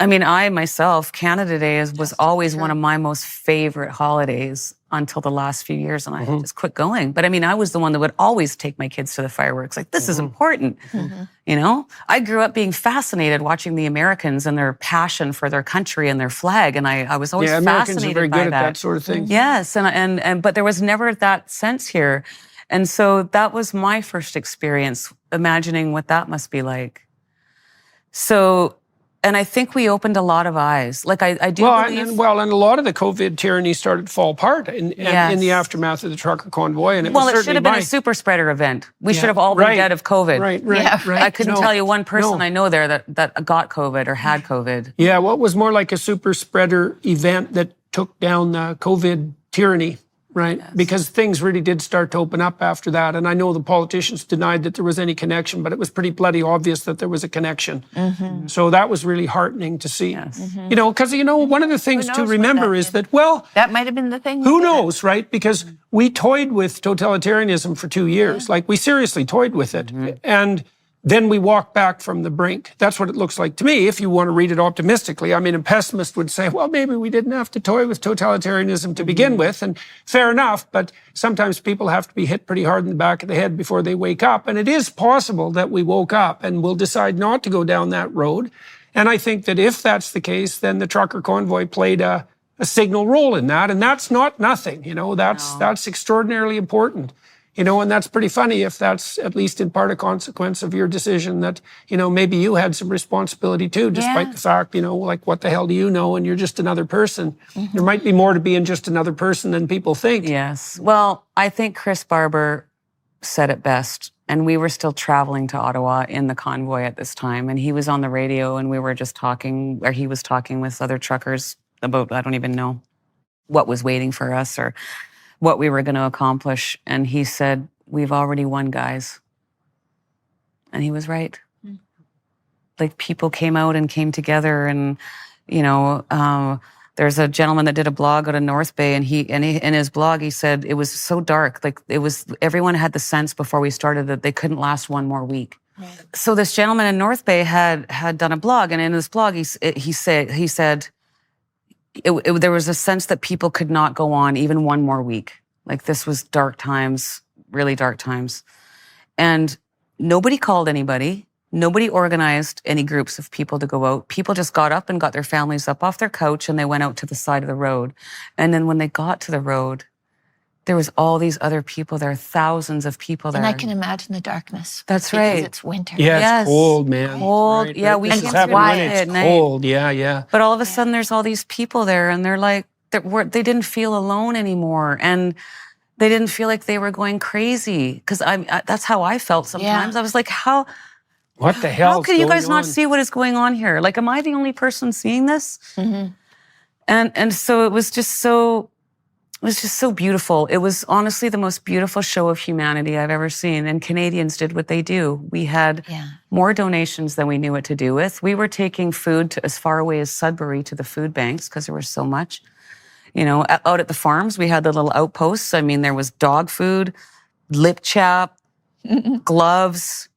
I mean, I myself, Canada Day was always one of my most favorite holidays until the last few years, and I just quit going. But I mean, I was the one that would always take my kids to the fireworks. Like, this is important. I grew up being fascinated watching the Americans and their passion for their country and their flag, and I was always fascinated by that. Americans are very good at that sort of thing. Yes, and but there was never that sense here. And so that was my first experience, imagining what that must be like. So And I think we opened a lot of eyes. Like I do believe. And a lot of the COVID tyranny started to fall apart in the aftermath of the trucker convoy. And it should have been a super spreader event. We should have all been dead of COVID. Right. I couldn't tell you one person I know there that got COVID or had COVID. Yeah, what was more like a super spreader event that took down the COVID tyranny. Right, because things really did start to open up after that. And I know the politicians denied that there was any connection, but it was pretty bloody obvious that there was a connection. So that was really heartening to see. You know, because, one of the things to remember is that, that might have been the thing. Who knows, right? Because we toyed with totalitarianism for 2 years. Like, we seriously toyed with it. And then we walk back from the brink. That's what it looks like to me, if you want to read it optimistically. I mean, a pessimist would say, well, maybe we didn't have to toy with totalitarianism to begin with, and fair enough, but sometimes people have to be hit pretty hard in the back of the head before they wake up. And it is possible that we woke up and we'll decide not to go down that road. And I think that if that's the case, then the trucker convoy played a signal role in that, and that's not nothing. That's extraordinarily important. And that's pretty funny if that's at least in part a consequence of your decision that, maybe you had some responsibility too, despite the fact, like, what the hell do you know? And you're just another person. There might be more to being just another person than people think. Yes. Well, I think Chris Barber said it best. And we were still traveling to Ottawa in the convoy at this time. And he was on the radio and we were just talking, or he was talking with other truckers about, I don't even know what was waiting for us or what we were going to accomplish. And he said, we've already won, guys. And he was right. Like, people came out and came together, and, there's a gentleman that did a blog out of North Bay, and he in his blog, he said it was so dark. Like, everyone had the sense before we started that they couldn't last one more week. Right. So this gentleman in North Bay had done a blog, and in his blog, he said, there was a sense that people could not go on even one more week. Like, this was dark times, really dark times. And nobody called anybody. Nobody organized any groups of people to go out. People just got up and got their families up off their couch and they went out to the side of the road. And then when they got to the road, there was all these other people there, thousands of people there. And I can imagine the darkness. That's right. Because it's winter. Yeah, it's cold, man. Cold. Right. Yeah, we came through when it's cold. Yeah. But all of a sudden, there's all these people there, and they're like, they didn't feel alone anymore, and they didn't feel like they were going crazy. Because that's how I felt sometimes. I was like, what the hell? How can you guys not see what is going on here? Like, am I the only person seeing this? And so it was just so. It was just so beautiful. It was honestly the most beautiful show of humanity I've ever seen. And Canadians did what they do. We had more donations than we knew what to do with. We were taking food to as far away as Sudbury to the food banks because there was so much. Out at the farms, we had the little outposts. I mean, there was dog food, lip chap, gloves,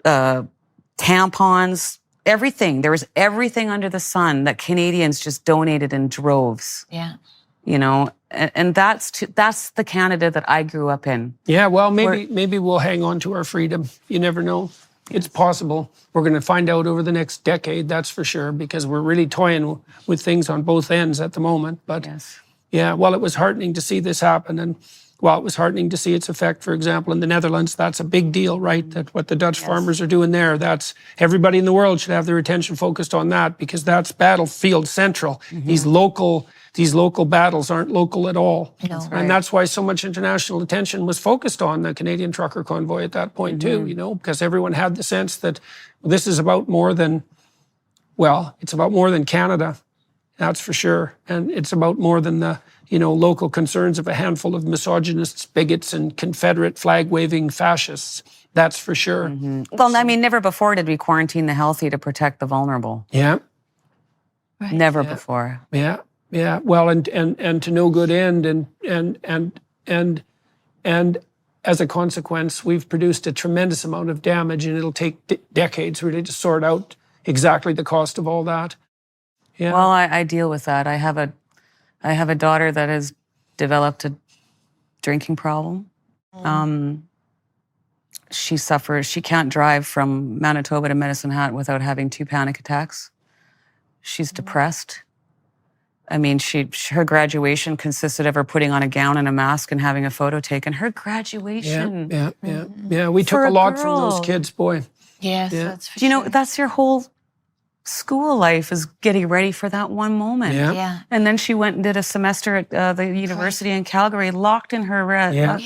tampons, everything. There was everything under the sun that Canadians just donated in droves. Yeah. And that's the Canada that I grew up in. Yeah, well, maybe we'll hang on to our freedom. You never know. It's possible. We're going to find out over the next decade, that's for sure, because we're really toying with things on both ends at the moment. But yeah, well, it was heartening to see this happen. And well, it was heartening to see its effect, for example, in the Netherlands. That's a big deal, right? That what the Dutch farmers are doing there, that's everybody in the world should have their attention focused on that, because that's battlefield central. These local battles aren't local at all. And that's why so much international attention was focused on the Canadian trucker convoy at that point too, because everyone had the sense that this is about more than, it's about more than Canada, that's for sure. And it's about more than the, local concerns of a handful of misogynists, bigots, and Confederate flag-waving fascists. That's for sure. Well, I mean, never before did we quarantine the healthy to protect the vulnerable. Yeah. Right. Never before. Yeah. Yeah, well, and to no good end, and as a consequence, we've produced a tremendous amount of damage, and it'll take decades really to sort out exactly the cost of all that. Yeah. Well, I deal with that. I have a daughter that has developed a drinking problem. She suffers. She can't drive from Manitoba to Medicine Hat without having 2 panic attacks. She's depressed. I mean, her graduation consisted of her putting on a gown and a mask and having a photo taken. Her graduation. Yeah. We took a lot from those kids, boy. Yes, that's for Do you know, that's your whole school life is getting ready for that one moment. Yeah. Yeah. And then she went and did a semester at the university in Calgary, locked in her. Yeah.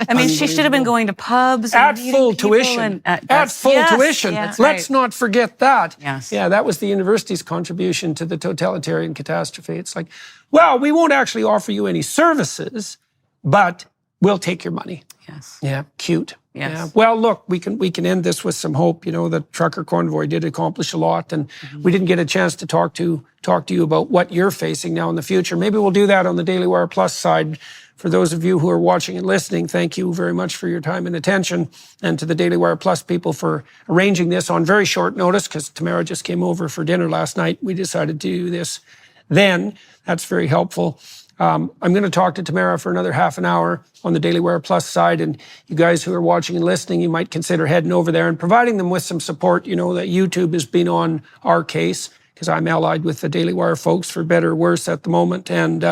I mean, she should have been going to pubs and At meeting full people tuition. and At full yes, tuition. that's Let's right. not forget that. Yes. Yeah, that was the university's contribution to the totalitarian catastrophe. It's like, well, we won't actually offer you any services, but we'll take your money. Yes. Yeah, cute. Yes. Yeah. Well, look, we can end this with some hope. You know, the trucker convoy did accomplish a lot, and we didn't get a chance to talk to you about what you're facing now in the future. Maybe we'll do that on the Daily Wire Plus side. For those of you who are watching and listening, thank you very much for your time and attention, and to the Daily Wire Plus people for arranging this on very short notice, because Tamara just came over for dinner last night. We decided to do this then. That's very helpful. I'm going to talk to Tamara for another half an hour on the Daily Wire Plus side, and you guys who are watching and listening, you might consider heading over there and providing them with some support. You know that YouTube has been on our case, because I'm allied with the Daily Wire folks, for better or worse at the moment, and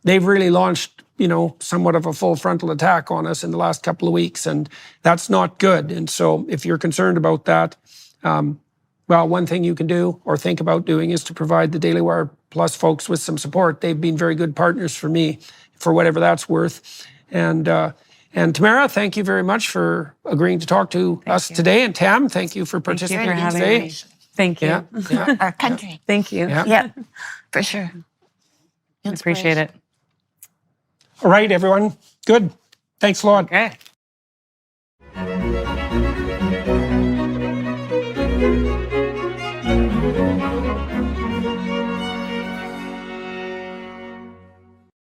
they've really launched, you know, somewhat of a full frontal attack on us in the last couple of weeks, and that's not good. And so if you're concerned about that, well, one thing you can do or think about doing is to provide the Daily Wire Plus folks with some support. They've been very good partners for me, for whatever that's worth. And Tamara, thank you very much for agreeing to talk to us today. And Tam, thank you for participating for having today. me. Thank you. Yeah, yeah. Our country. Thank you. Yeah. Yeah, for sure. Appreciate it. All right, everyone. Good. Thanks a lot. Okay.